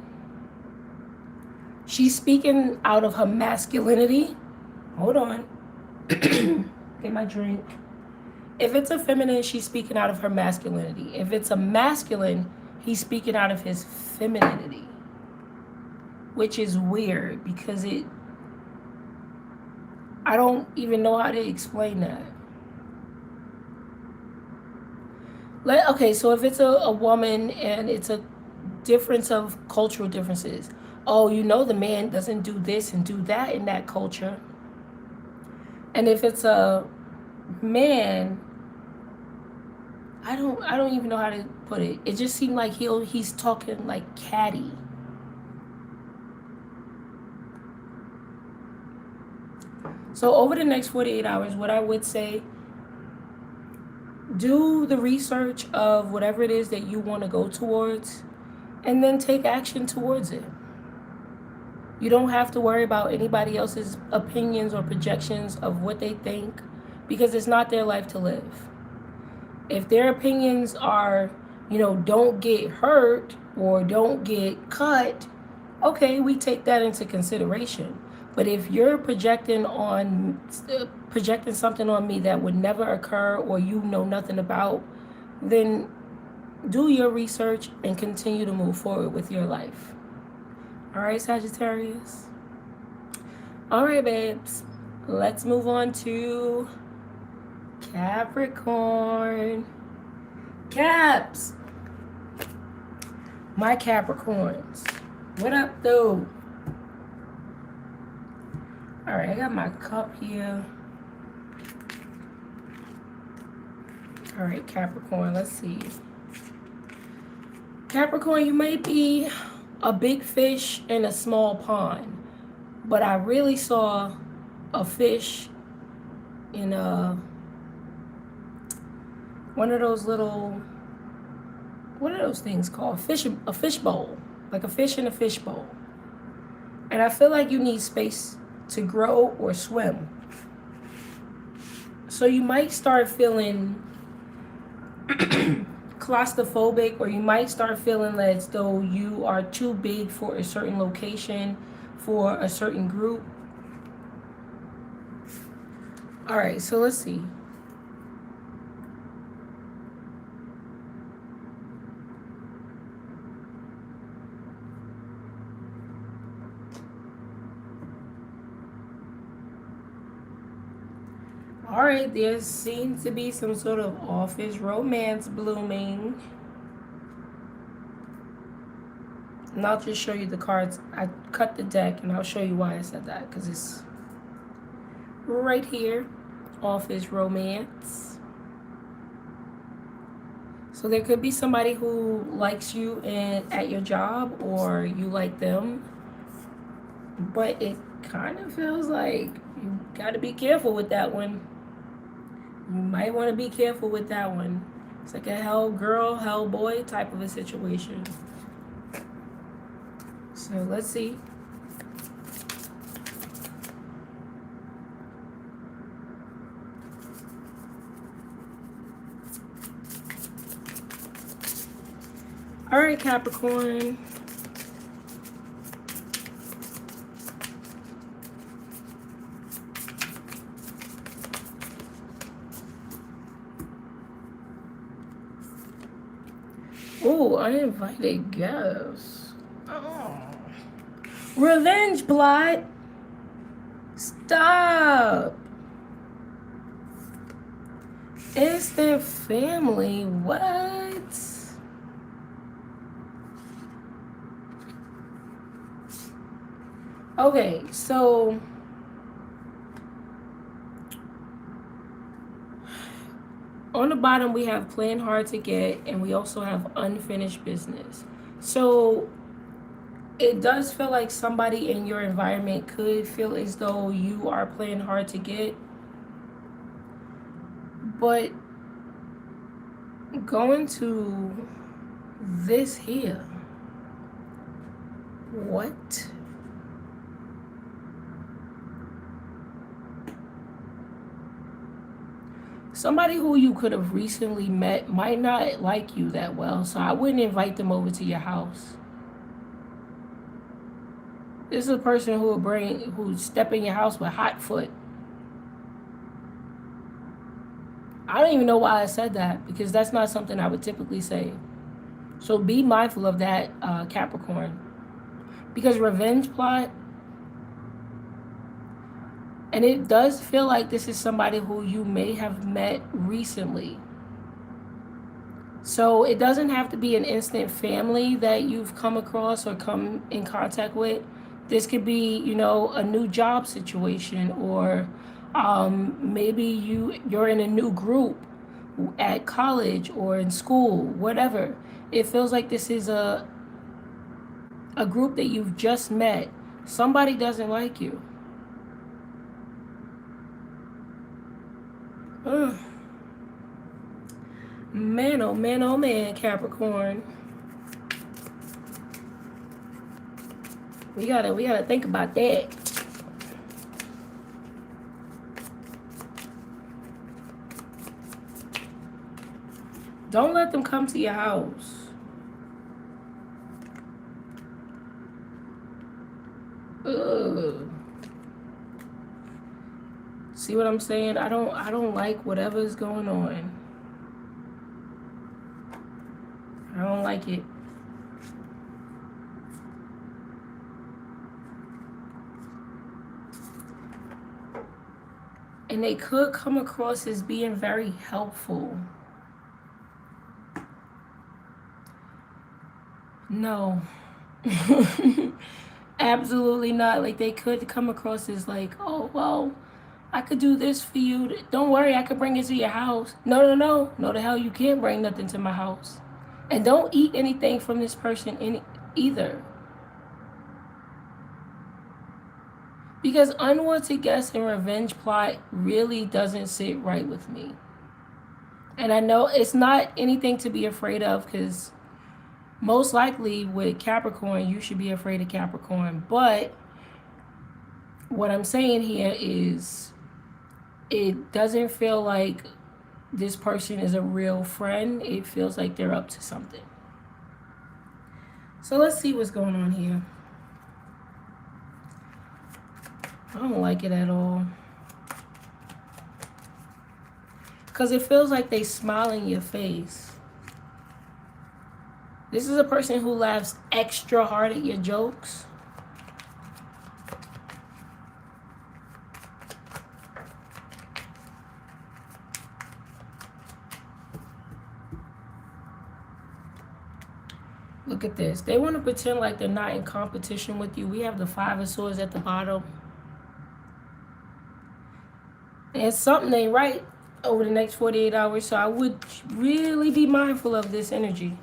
S1: she's speaking out of her masculinity. Hold on. Get my drink. If it's a feminine, she's speaking out of her masculinity. If it's a masculine, he's speaking out of his femininity. Which is weird because I don't even know how to explain that. Okay, so if it's a woman and it's a difference of cultural differences. Oh, you know the man doesn't do this and do that in that culture. And if it's a man, I don't even know how to put it. It just seemed like he's talking like catty. So over the next 48 hours, what I would say, do the research of whatever it is that you want to go towards, and then take action towards it. You don't have to worry about anybody else's opinions or projections of what they think, because it's not their life to live. If their opinions are, don't get hurt or don't get cut, okay, we take that into consideration. But if you're projecting something on me that would never occur or you know nothing about, then do your research and continue to move forward with your life. All right, Sagittarius. All right, babes. Let's move on to Capricorn. Caps. My Capricorns. What up, though? All right, I got my cup here. All right, Capricorn, let's see. Capricorn, you may be a big fish in a small pond, but I really saw a fish in one of those little, what are those things called? A fish bowl, like a fish in a fish bowl. And I feel like you need space to grow or swim. So you might start feeling claustrophobic, or you might start feeling as though you are too big for a certain location, for a certain group. All right, so let's see. All right, there seems to be some sort of office romance blooming. And I'll just show you the cards. I cut the deck and I'll show you why I said that, because it's right here. Office romance. So there could be somebody who likes you at your job, or you like them. But it kind of feels like you got to be careful with that one. You might want to be careful with that one. It's like a hell girl, hell boy type of a situation. So let's see. All right, Capricorn. Oh, uninvited guests. Oh. Revenge plot. Stop. It's their family. What? Okay, so on the bottom we have playing hard to get, and we also have unfinished business. So it does feel like somebody in your environment could feel as though you are playing hard to get. But going to this here, what? Somebody who you could have recently met might not like you that well, so I wouldn't invite them over to your house. This is a person who'd step in your house with hot foot. I don't even know why I said that, because that's not something I would typically say. So be mindful of that, Capricorn. Because revenge plot, and it does feel like this is somebody who you may have met recently. So it doesn't have to be an instant family that you've come across or come in contact with. This could be, a new job situation, or Maybe you're in a new group at college or in school, whatever. It feels like this is a group that you've just met. Somebody doesn't like you. Ugh. Man, oh man, oh man, Capricorn. We gotta think about that. Don't let them come to your house. Ugh. See what I'm saying? I don't like whatever's going on. I don't like it. And they could come across as being very helpful. No. Absolutely not. Like, they could come across as like, oh, well, I could do this for you. Don't worry, I could bring it to your house. No, no, no. No, the hell you can't bring nothing to my house. And don't eat anything from this person either. Because unwanted guests and revenge plot really doesn't sit right with me. And I know it's not anything to be afraid of, because most likely with Capricorn, you should be afraid of Capricorn. But what I'm saying here is it doesn't feel like this person is a real friend. It feels like they're up to something. So let's see what's going on here. I don't like it at all. Because it feels like they smile in your face. This is a person who laughs extra hard at your jokes. Look at this. They want to pretend like they're not in competition with you. We have the Five of Swords at the bottom. And something ain't right over the next 48 hours. So I would really be mindful of this energy.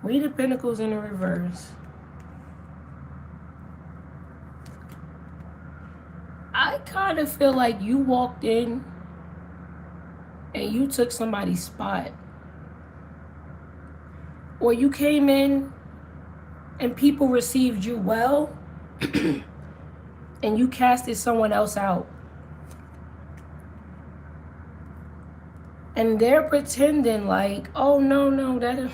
S1: Queen of Pentacles in the reverse. I kind of feel like you walked in and you took somebody's spot. Or you came in and people received you well and you casted someone else out. And they're pretending like, oh, no, that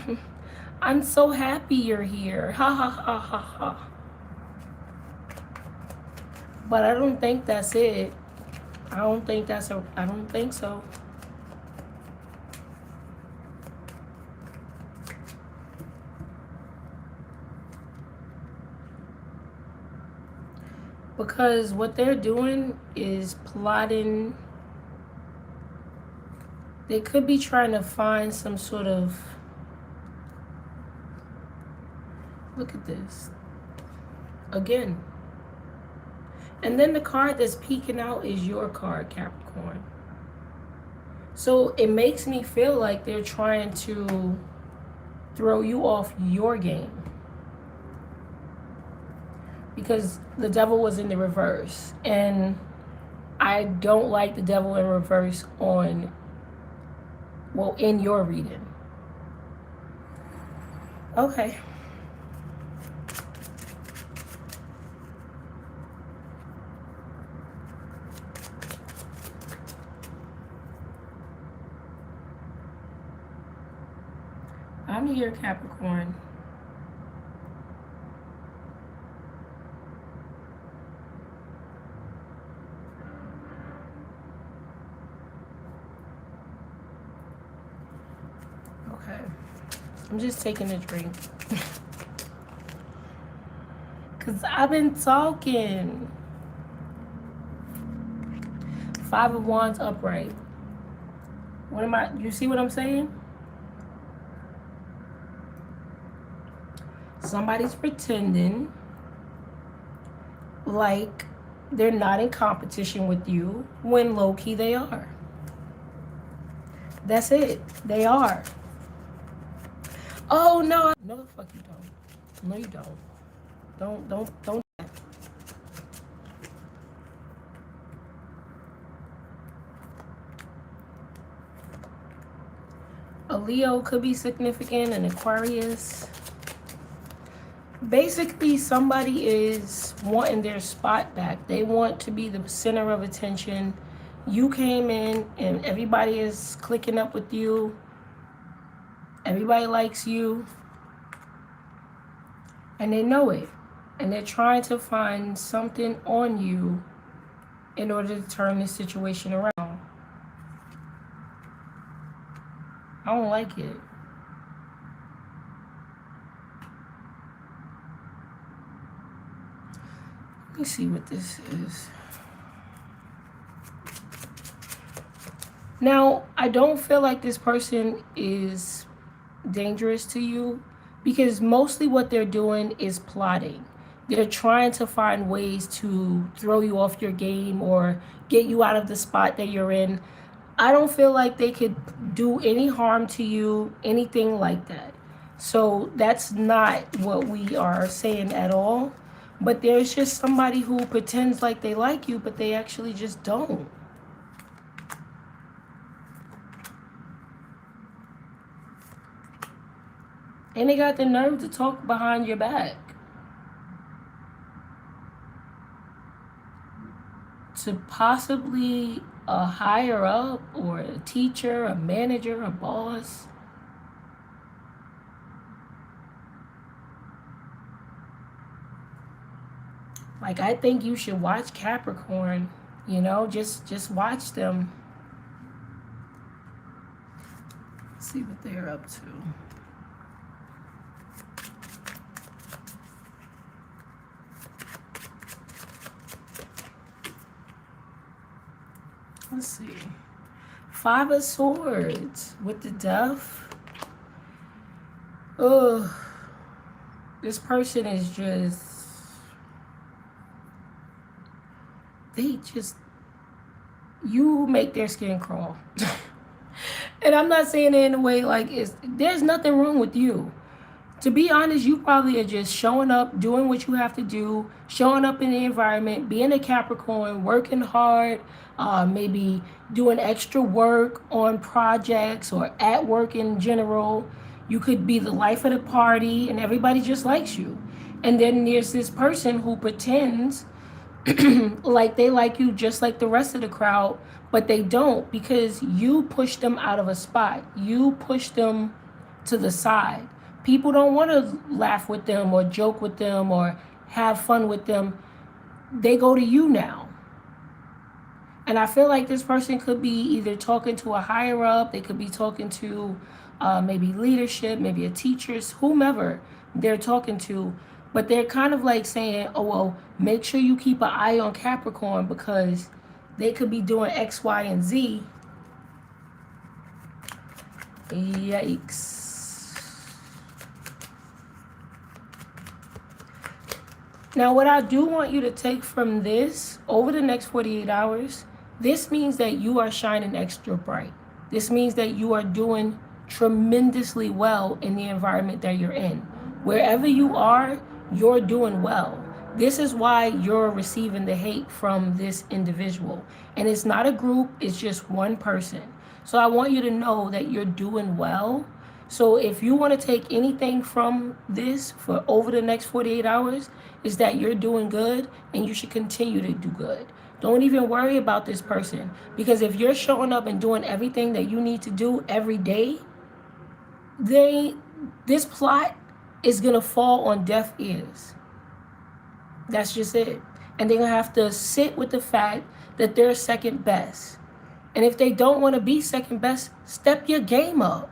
S1: I'm so happy you're here. Ha, ha, ha, ha, ha. But I don't think that's it. I don't think so. Because what they're doing is plotting. They could be trying to find some sort of... Look at this. Again. And then the card that's peeking out is your card, Capricorn. So it makes me feel like they're trying to throw you off your game. Because the devil was in the reverse. And I don't like the devil in reverse in your reading. Okay. I'm here, Capricorn. Okay. I'm just taking a drink. Because I've been talking. Five of Wands upright. You see what I'm saying? somebody's pretending like they're not in competition with you when low-key they are. That's it. They are. Oh, no. No, the fuck you don't. No, you don't. Don't. A Leo could be significant, an Aquarius. Basically, somebody is wanting their spot back. They want to be the center of attention. You came in and everybody is clicking up with you. Everybody likes you. And they know it. And they're trying to find something on you in order to turn this situation around. I don't like it. Let me see what this is. Now, I don't feel like this person is dangerous to you because mostly what they're doing is plotting. They're trying to find ways to throw you off your game or get you out of the spot that you're in. I don't feel like they could do any harm to you, anything like that. So that's not what we are saying at all. But there's just somebody who pretends like they like you, but they actually just don't. And they got the nerve to talk behind your back. To possibly a higher up or a teacher, a manager, a boss. Like, I think you should watch Capricorn, you know, just watch them. See what they're up to. Let's see. 5 of Swords with the Death. Ugh. This person is just... you make their skin crawl. And I'm not saying it in a way like there's nothing wrong with you. To be honest, you probably are just showing up, doing what you have to do, showing up in the environment, being a Capricorn, working hard, maybe doing extra work on projects or at work in general. You could be the life of the party and everybody just likes you. And then there's this person who pretends like they like you just like the rest of the crowd, but they don't because you push them out of a spot. You push them to the side. People don't want to laugh with them or joke with them or have fun with them. They go to you now. And I feel like this person could be either talking to a higher up, they could be talking to maybe leadership, maybe a teachers, whomever they're talking to. But they're kind of like saying, oh, well, make sure you keep an eye on Capricorn because they could be doing X, Y, and Z. Yikes. Now, what I do want you to take from this over the next 48 hours, this means that you are shining extra bright. This means that you are doing tremendously well in the environment that you're in. Wherever you are, you're doing well. This is why you're receiving the hate from this individual. And it's not a group, it's just one person. So I want you to know that you're doing well. So if you want to take anything from this for over the next 48 hours, is that you're doing good and you should continue to do good. Don't even worry about this person, because if you're showing up and doing everything that you need to do every day, this plot is going to fall on deaf ears. That's just it. And they're going to have to sit with the fact that they're second best. And if they don't want to be second best, step your game up.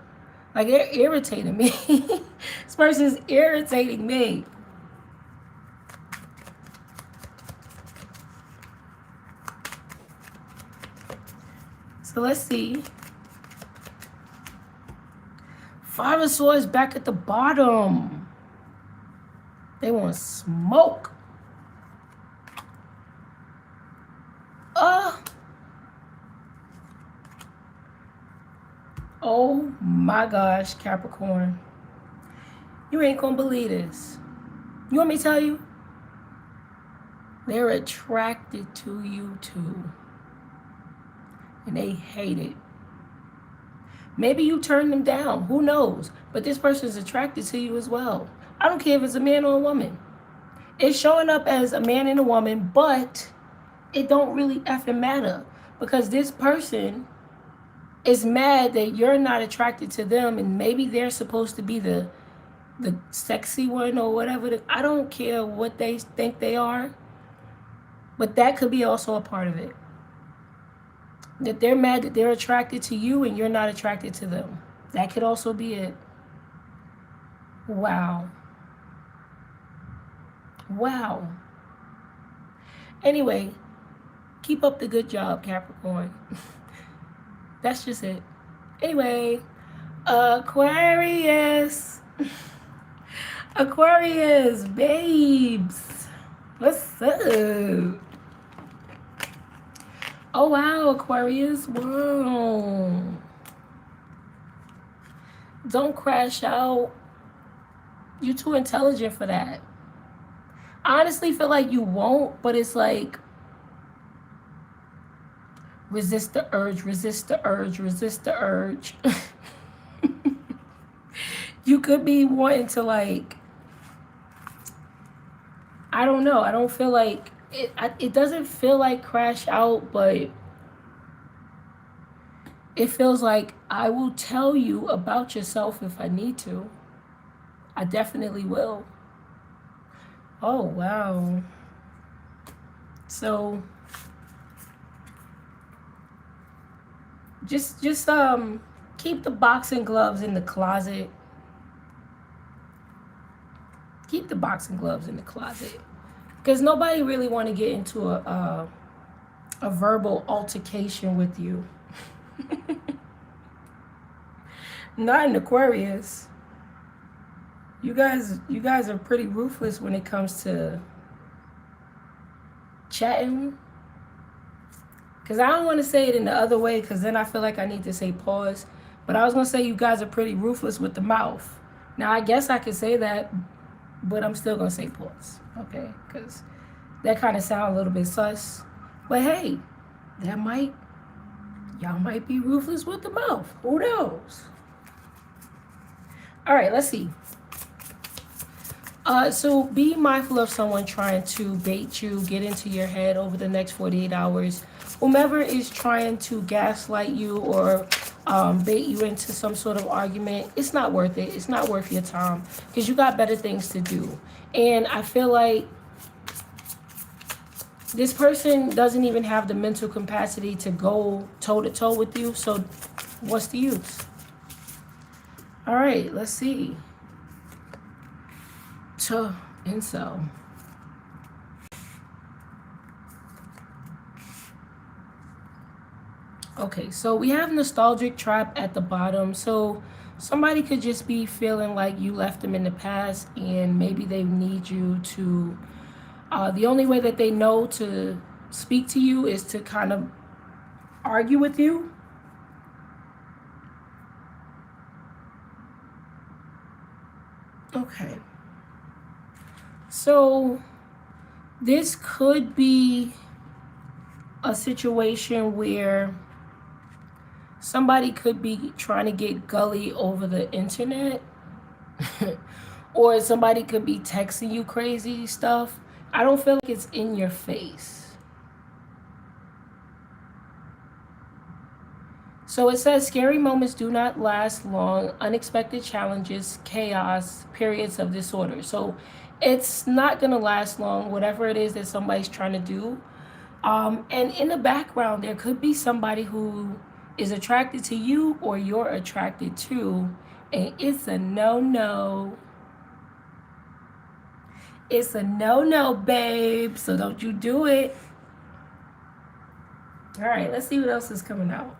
S1: Like, they're irritating me. This person's irritating me. So let's see. 5 of Swords back at the bottom. They want smoke. Oh my gosh, Capricorn. You ain't gonna believe this. You want me to tell you? They're attracted to you too. And they hate it. Maybe you turn them down. Who knows? But this person is attracted to you as well. I don't care if it's a man or a woman. It's showing up as a man and a woman, but it don't really effing matter. Because this person is mad that you're not attracted to them, and maybe they're supposed to be the sexy one or whatever. I don't care what they think they are, but that could be also a part of it. That they're mad that they're attracted to you and you're not attracted to them. That could also be it. Wow. Wow. Anyway, keep up the good job, Capricorn. That's just it. Anyway, Aquarius. Aquarius, babes. What's up? Oh, wow, Aquarius. Wow. Don't crash out. You're too intelligent for that. I honestly feel like you won't, but it's like, resist the urge, resist the urge, resist the urge. You could be wanting to, like, I don't know. I don't feel like it doesn't feel like crash out, but it feels like I will tell you about yourself if I need to. I definitely will. Oh, wow. So just keep the boxing gloves in the closet. Keep the boxing gloves in the closet. Because nobody really want to get into a verbal altercation with you. Not in Aquarius. You guys are pretty ruthless when it comes to chatting. Because I don't want to say it in the other way, because then I feel like I need to say pause. But I was going to say you guys are pretty ruthless with the mouth. Now, I guess I could say that, but I'm still going to say pause. Okay? Because that kind of sounds a little bit sus. But hey, y'all might be ruthless with the mouth. Who knows? All right, let's see. So be mindful of someone trying to bait you, get into your head over the next 48 hours. Whomever is trying to gaslight you or bait you into some sort of argument, it's not worth it. It's not worth your time because you got better things to do. And I feel like this person doesn't even have the mental capacity to go toe-to-toe with you. So what's the use? All right, let's see. Incel. Okay, so we have nostalgic trap at the bottom. So somebody could just be feeling like you left them in the past and maybe they need you to, the only way that they know to speak to you is to kind of argue with you. Okay. So this could be a situation where somebody could be trying to get gully over the internet or somebody could be texting you crazy stuff. I don't feel like it's in your face. So it says scary moments do not last long, unexpected challenges, chaos, periods of disorder. So it's not going to last long, whatever it is that somebody's trying to do. And in the background, there could be somebody who is attracted to you or you're attracted to, and it's a no-no. It's a no-no, babe, so don't you do it. All right, let's see what else is coming out.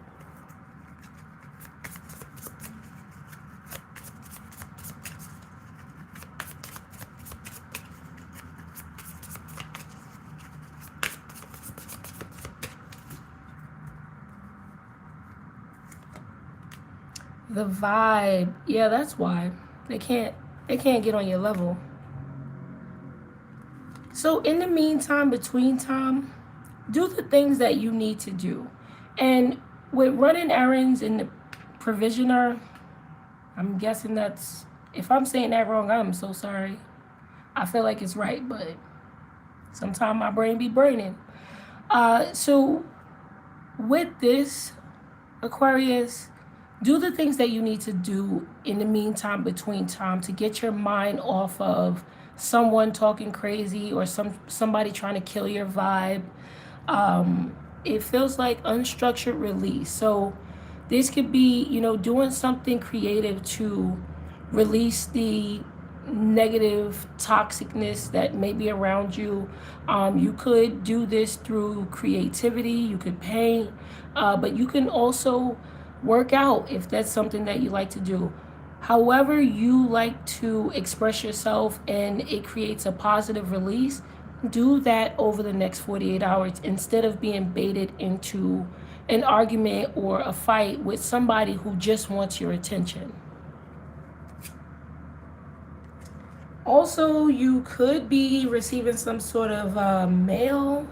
S1: The vibe. Yeah, that's why. They can't get on your level. So in the meantime, between time, do the things that you need to do. And with running errands in the provisioner, I'm guessing that's, if I'm saying that wrong, I'm so sorry. I feel like it's right, but sometimes my brain be braining. So with this, Aquarius, do the things that you need to do in the meantime, between time, to get your mind off of someone talking crazy or somebody trying to kill your vibe. It feels like unstructured release. So this could be, doing something creative to release the negative toxicness that may be around you. You could do this through creativity. You could paint, but you can also work out if that's something that you like to do. However you like to express yourself and it creates a positive release, do that over the next 48 hours instead of being baited into an argument or a fight with somebody who just wants your attention. Also, you could be receiving some sort of mail,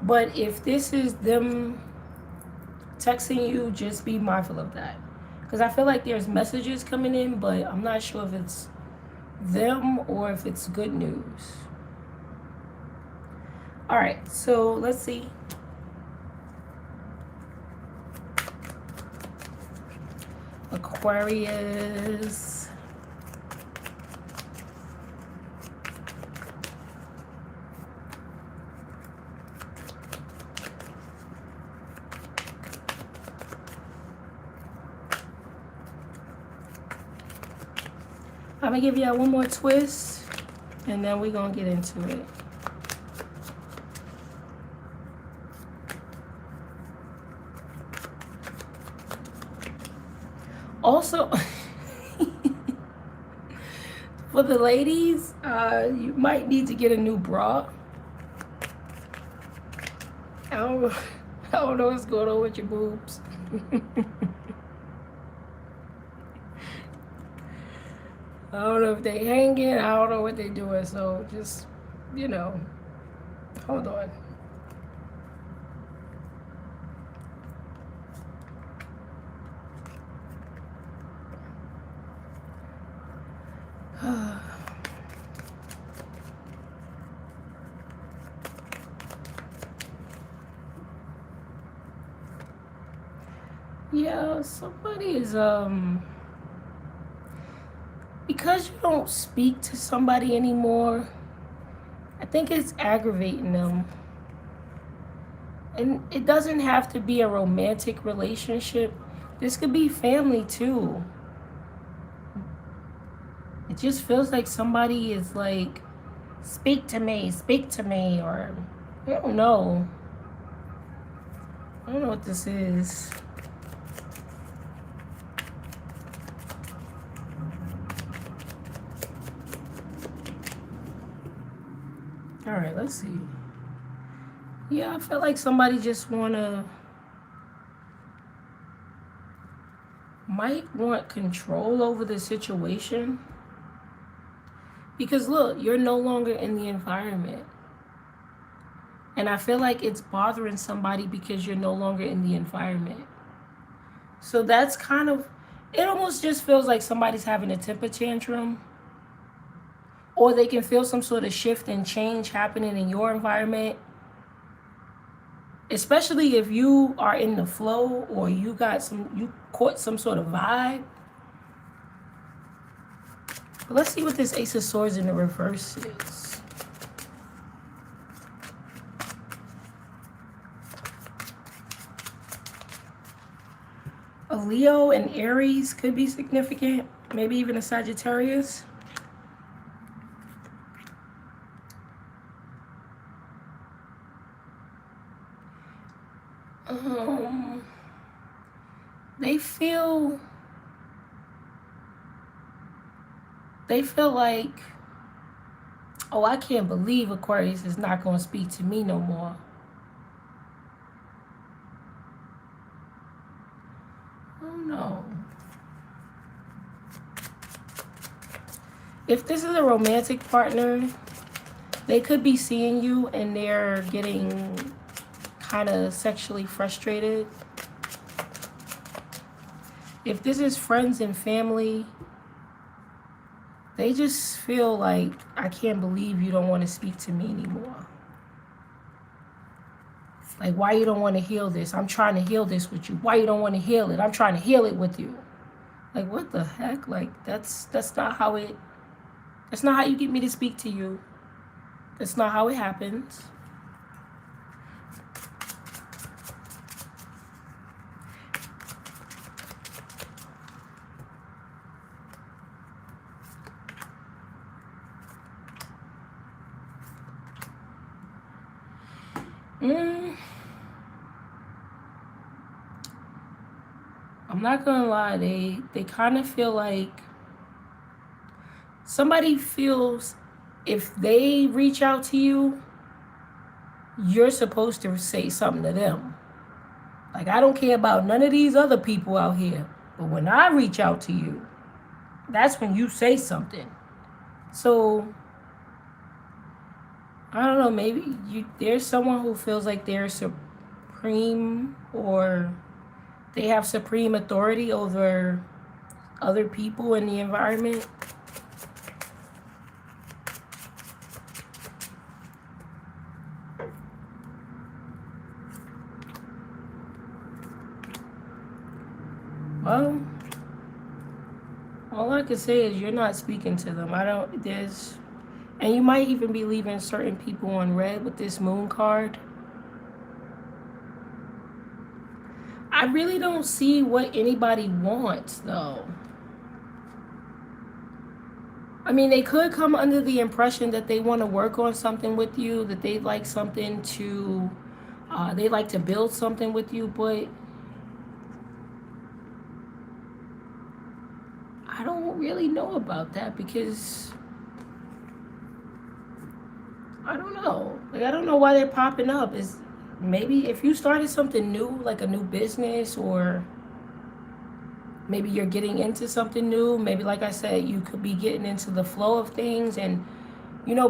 S1: but if this is them texting you, just be mindful of that. Because I feel like there's messages coming in, but I'm not sure if it's them or if it's good news. All right, so let's see. Aquarius. I'm gonna give y'all one more twist and then we're gonna get into it. Also, for the ladies, you might need to get a new bra. I don't know what's going on with your boobs. I don't know if they hanging. I don't know what they doing. So just, hold on. Yeah, somebody is because you don't speak to somebody anymore, I think it's aggravating them. And it doesn't have to be a romantic relationship. This could be family too. It just feels like somebody is like, speak to me, or I don't know. I don't know what this is. All right, let's see. Yeah, I feel like somebody just might want control over the situation. Because look, you're no longer in the environment. And I feel like it's bothering somebody because you're no longer in the environment. So that's kind of, it almost just feels like somebody's having a temper tantrum. Or they can feel some sort of shift and change happening in your environment. Especially if you are in the flow or you caught some sort of vibe. But let's see what this Ace of Swords in the reverse is. A Leo and Aries could be significant. Maybe even a Sagittarius. They feel like, oh, I can't believe Aquarius is not going to speak to me no more. Oh no. if this is a romantic partner, they could be seeing you and they're getting kind of sexually frustrated. If this is friends and family, they just feel like, I can't believe you don't want to speak to me anymore. Like, why you don't want to heal this? I'm trying to heal this with you. Why you don't want to heal it? I'm trying to heal it with you. Like, what the heck? Like, that's not how it, that's not how you get me to speak to you. That's not how it happens. I'm not gonna lie, they kind of feel like somebody feels if they reach out to you, you're supposed to say something to them. Like, I don't care about none of these other people out here, but when I reach out to you, that's when you say something. So I don't know, maybe there's someone who feels like they're supreme, or they have supreme authority over other people in the environment. Well, all I can say is you're not speaking to them. And you might even be leaving certain people on red with this moon card. I really don't see what anybody wants, though. I mean, they could come under the impression that they want to work on something with you, that they like something to, they like to build something with you, but I don't really know about that because I don't know. Like, I don't know why they're popping up. Is maybe if you started something new, like a new business, or maybe you're getting into something new. Maybe, like I said, you could be getting into the flow of things, and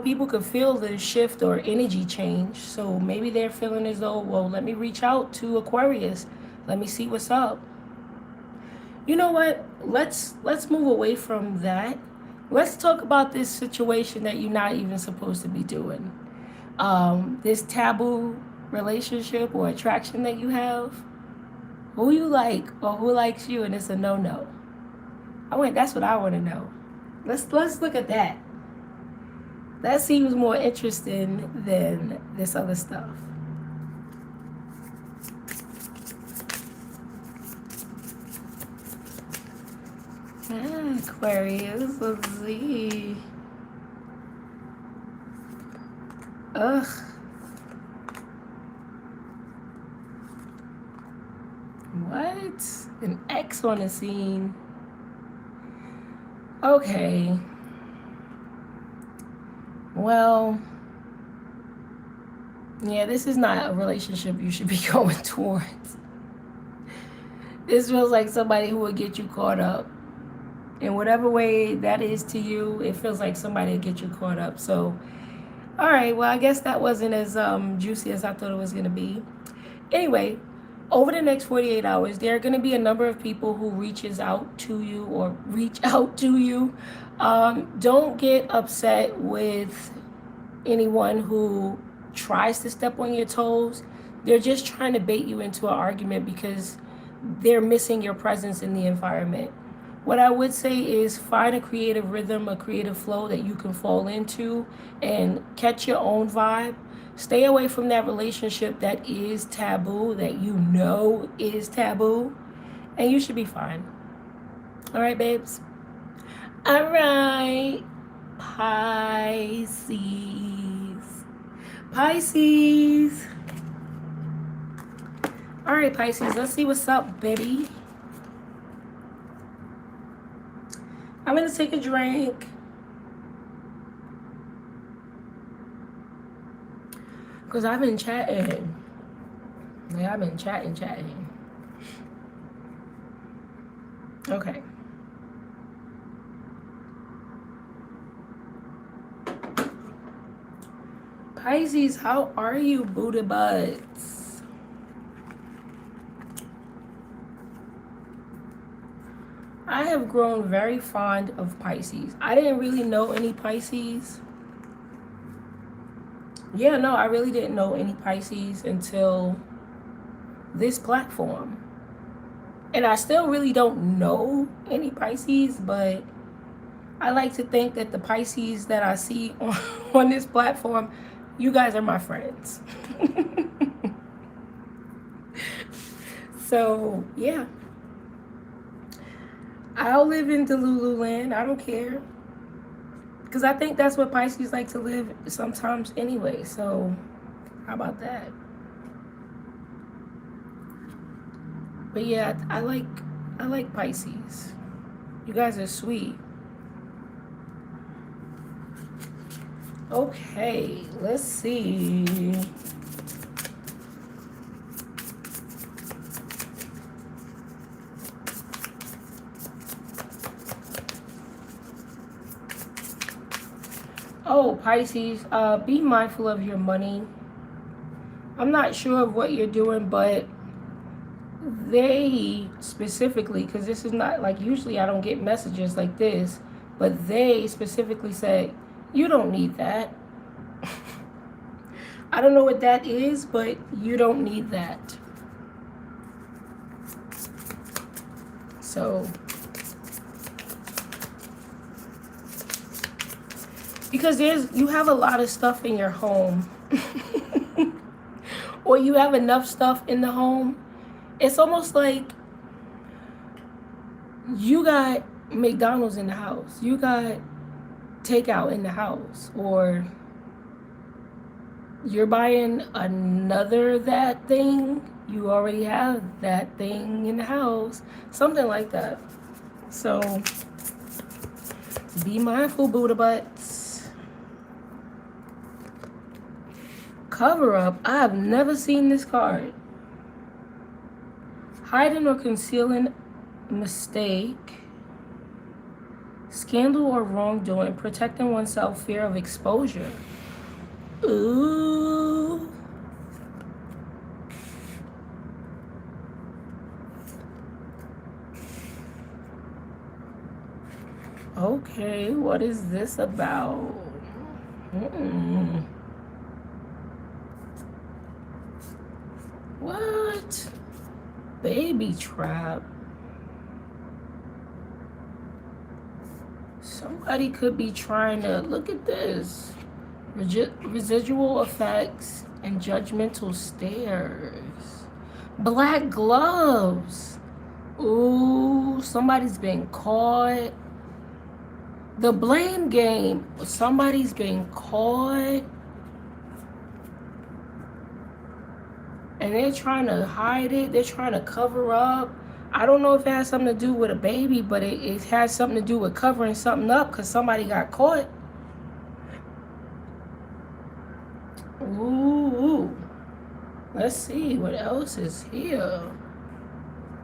S1: people could feel the shift or energy change. So maybe they're feeling as though, well, let me reach out to Aquarius. Let me see what's up. You know what? Let's move away from that. Let's talk about this situation that you're not even supposed to be doing. This taboo relationship or attraction that you have. Who you like or who likes you, and it's a no-no. That's what I want to know. Let's look at that. That seems more interesting than this other stuff. Aquarius, let's see. Ugh. What? An X on the scene. Okay. Well, yeah, this is not a relationship you should be going towards. This feels like somebody who would get you caught up. In whatever way that is to you, it feels like somebody would get you caught up. So, all right, well, I guess that wasn't as juicy as I thought it was going to be. Anyway, over the next 48 hours, there are going to be a number of people who reach out to you. Don't get upset with anyone who tries to step on your toes. They're just trying to bait you into an argument because they're missing your presence in the environment. What I would say is find a creative rhythm, a creative flow that you can fall into and catch your own vibe. Stay away from that relationship that is taboo, that is taboo, and you should be fine. All right, babes? All right, Pisces. All right, Pisces, let's see what's up, baby. I'm going to take a drink. Because I've been chatting. Yeah, I've been chatting. Okay. Pisces, how are you, booty butts? I have grown very fond of Pisces. I didn't really know any Pisces. Yeah, no, I really didn't know any Pisces until this platform. And I still really don't know any Pisces, but I like to think that the Pisces that I see on this platform, you guys are my friends. So, yeah. I'll live in Delulu land. I don't care. Because I think that's what Pisces like to live sometimes anyway. So, how about that? But yeah, I like Pisces. You guys are sweet. Okay, let's see. Oh, Pisces, be mindful of your money. I'm not sure of what you're doing, but they specifically, because this is not like, usually I don't get messages like this, but they specifically said, you don't need that. I don't know what that is, but you don't need that. So, because you have a lot of stuff in your home, or you have enough stuff in the home. It's almost like you got McDonald's in the house, you got takeout in the house, or you're buying another that thing. You already have that thing in the house, something like that. So be mindful, Buddha butts. Cover up. I have never seen this card. Hiding or concealing mistake, scandal or wrongdoing, protecting oneself, fear of exposure. Ooh. Okay, what is this about? What? Baby trap. Somebody could be trying to, look at this. Residual effects and judgmental stares. Black gloves. Ooh, somebody's been caught. The blame game. Somebody's been caught. And they're trying to hide it. They're trying to cover up. I don't know if it has something to do with a baby, but it has something to do with covering something up because somebody got caught. Ooh. Let's see what else is here.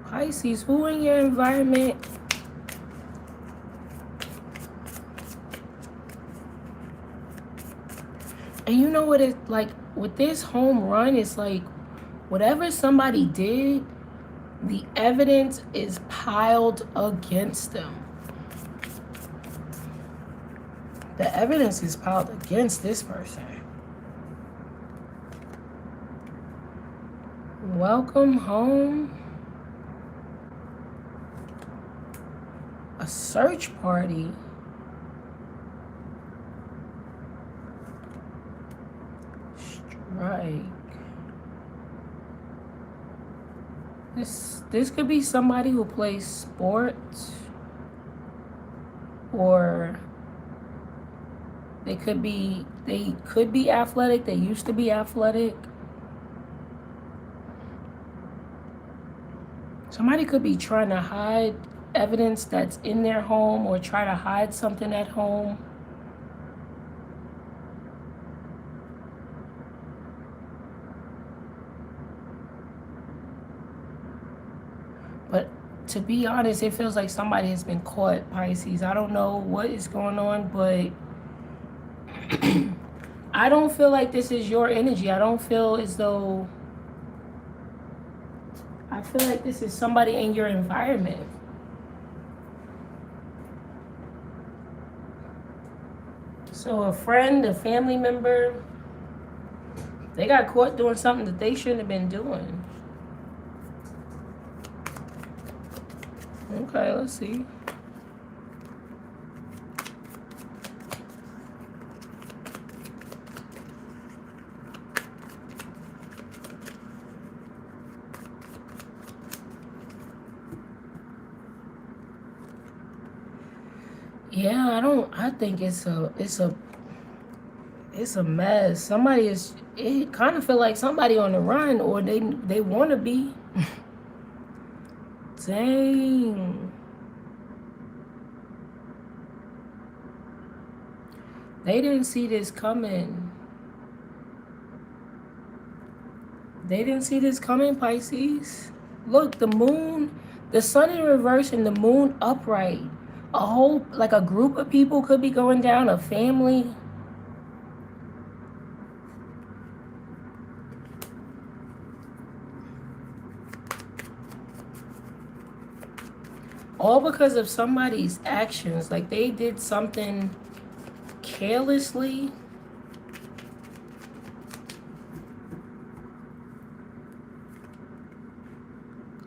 S1: Pisces, who in your environment? And you know what it's like with this home run, it's like whatever somebody did, the evidence is piled against them. The evidence is piled against this person. Welcome home. A search party. Strike. This could be somebody who plays sports, or they could be athletic. They used to be athletic. Somebody could be trying to hide evidence that's in their home, or try to hide something at home. But to be honest, it feels like somebody has been caught, Pisces. I don't know what is going on, but I don't feel like this is your energy. I don't feel as though... I feel like this is somebody in your environment. So a friend, a family member, they got caught doing something that they shouldn't have been doing. Okay, let's see. Yeah, I think it's a mess. Somebody is, it kind of feel like somebody on the run, or they want to be. Dang. They didn't see this coming. They didn't see this coming, Pisces. Look, the moon, the sun in reverse and the moon upright. A whole, like a group of people could be going down, a family. All because of somebody's actions. Like they did something carelessly.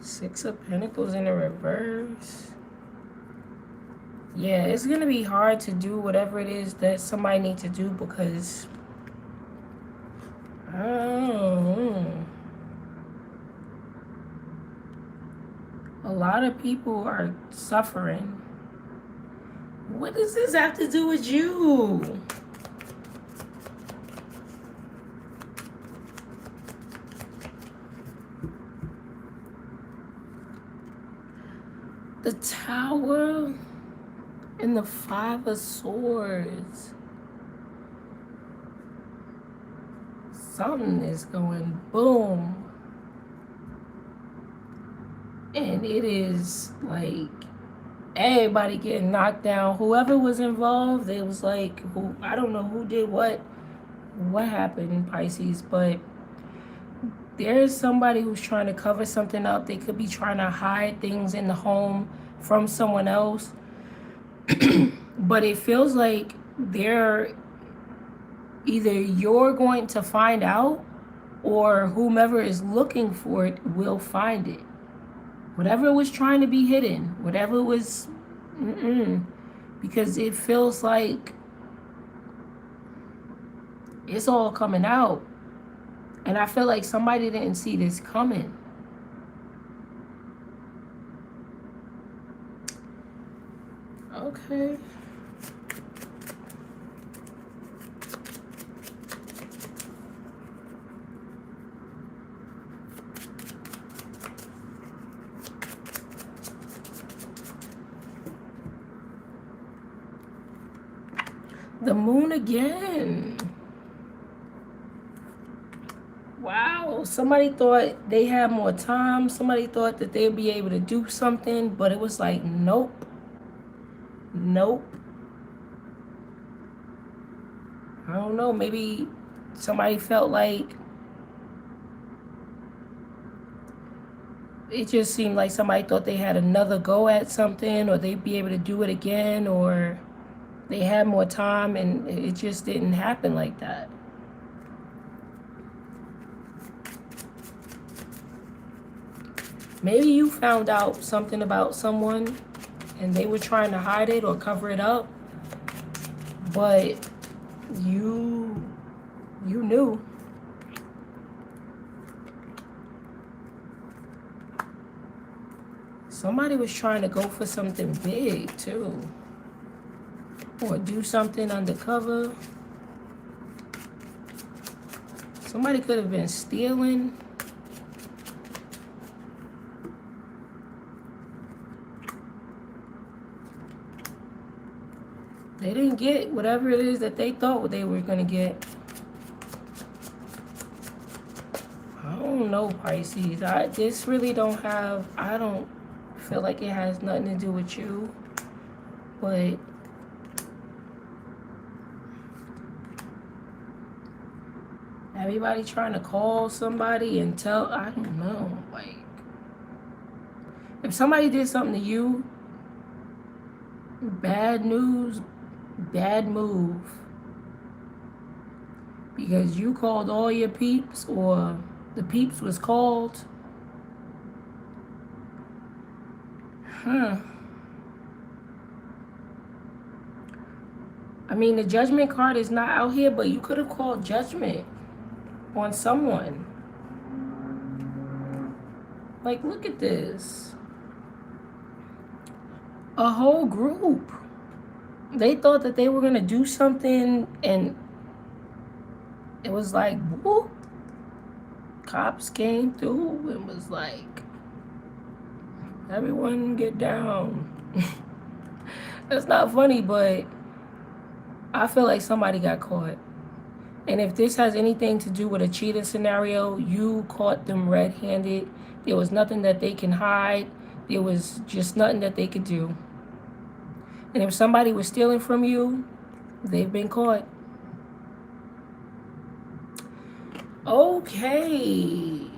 S1: Six of Pentacles in the reverse. Yeah, it's going to be hard to do whatever it is that somebody needs to do because... a lot of people are suffering. What does this have to do with you? The Tower and the Five of Swords. Something is going boom. And it is like everybody getting knocked down. Whoever was involved, it was like, I don't know who did what happened in Pisces, but there's somebody who's trying to cover something up. They could be trying to hide things in the home from someone else. But it feels like either you're going to find out or whomever is looking for it will find it. Whatever was trying to be hidden, whatever was... because it feels like it's all coming out. And I feel like somebody didn't see this coming. Okay. The moon again. Wow, somebody thought they had more time. Somebody thought that they'd be able to do something, but it was like, nope. Nope. I don't know, maybe somebody felt like it just seemed like somebody thought they had another go at something, or they'd be able to do it again, or they had more time, and it just didn't happen like that. Maybe you found out something about someone and they were trying to hide it or cover it up, but you knew. Somebody was trying to go for something big too, or do something undercover. Somebody could have been stealing. They didn't get whatever it is that they thought they were going to get. I don't know, Pisces. This really don't have... I don't feel like it has nothing to do with you. But Everybody trying to call somebody and tell, I don't know, like, if somebody did something to you, bad news, bad move. Because you called all your peeps, or the peeps was called. I mean, the judgment card is not out here, but you could have called judgment on someone. Like, look at this. A whole group. They thought that they were going to do something, and it was like, whoop. Cops came through and was like, everyone get down. That's not funny, but I feel like somebody got caught. And if this has anything to do with a cheating scenario, you caught them red-handed. There was nothing that they can hide. There was just nothing that they could do. And if somebody was stealing from you, they've been caught. Okay.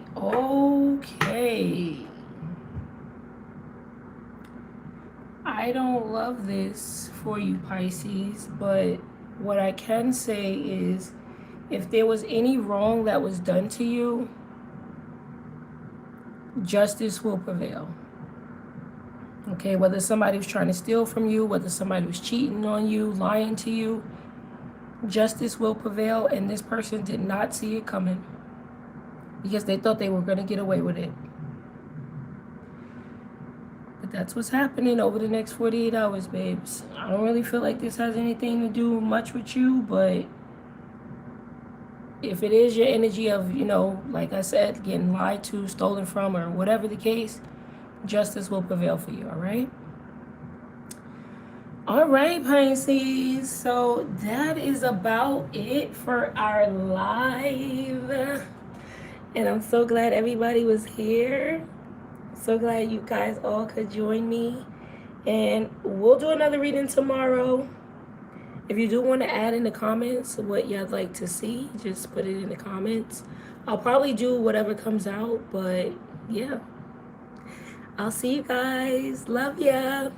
S1: I don't love this for you, Pisces, but what I can say is, if there was any wrong that was done to you, justice will prevail. Okay, whether somebody was trying to steal from you, whether somebody was cheating on you, lying to you, justice will prevail, and this person did not see it coming because they thought they were going to get away with it. But that's what's happening over the next 48 hours, babes. I don't really feel like this has anything to do much with you, but if it is your energy of, you know, like I said, getting lied to, stolen from, or whatever the case, justice will prevail for you, all right? All right, Pisces. So that is about it for our live. And I'm so glad everybody was here. So glad you guys all could join me. And we'll do another reading tomorrow. If you do want to add in the comments what you'd like to see, just put it in the comments. I'll probably do whatever comes out, but yeah. I'll see you guys. Love ya.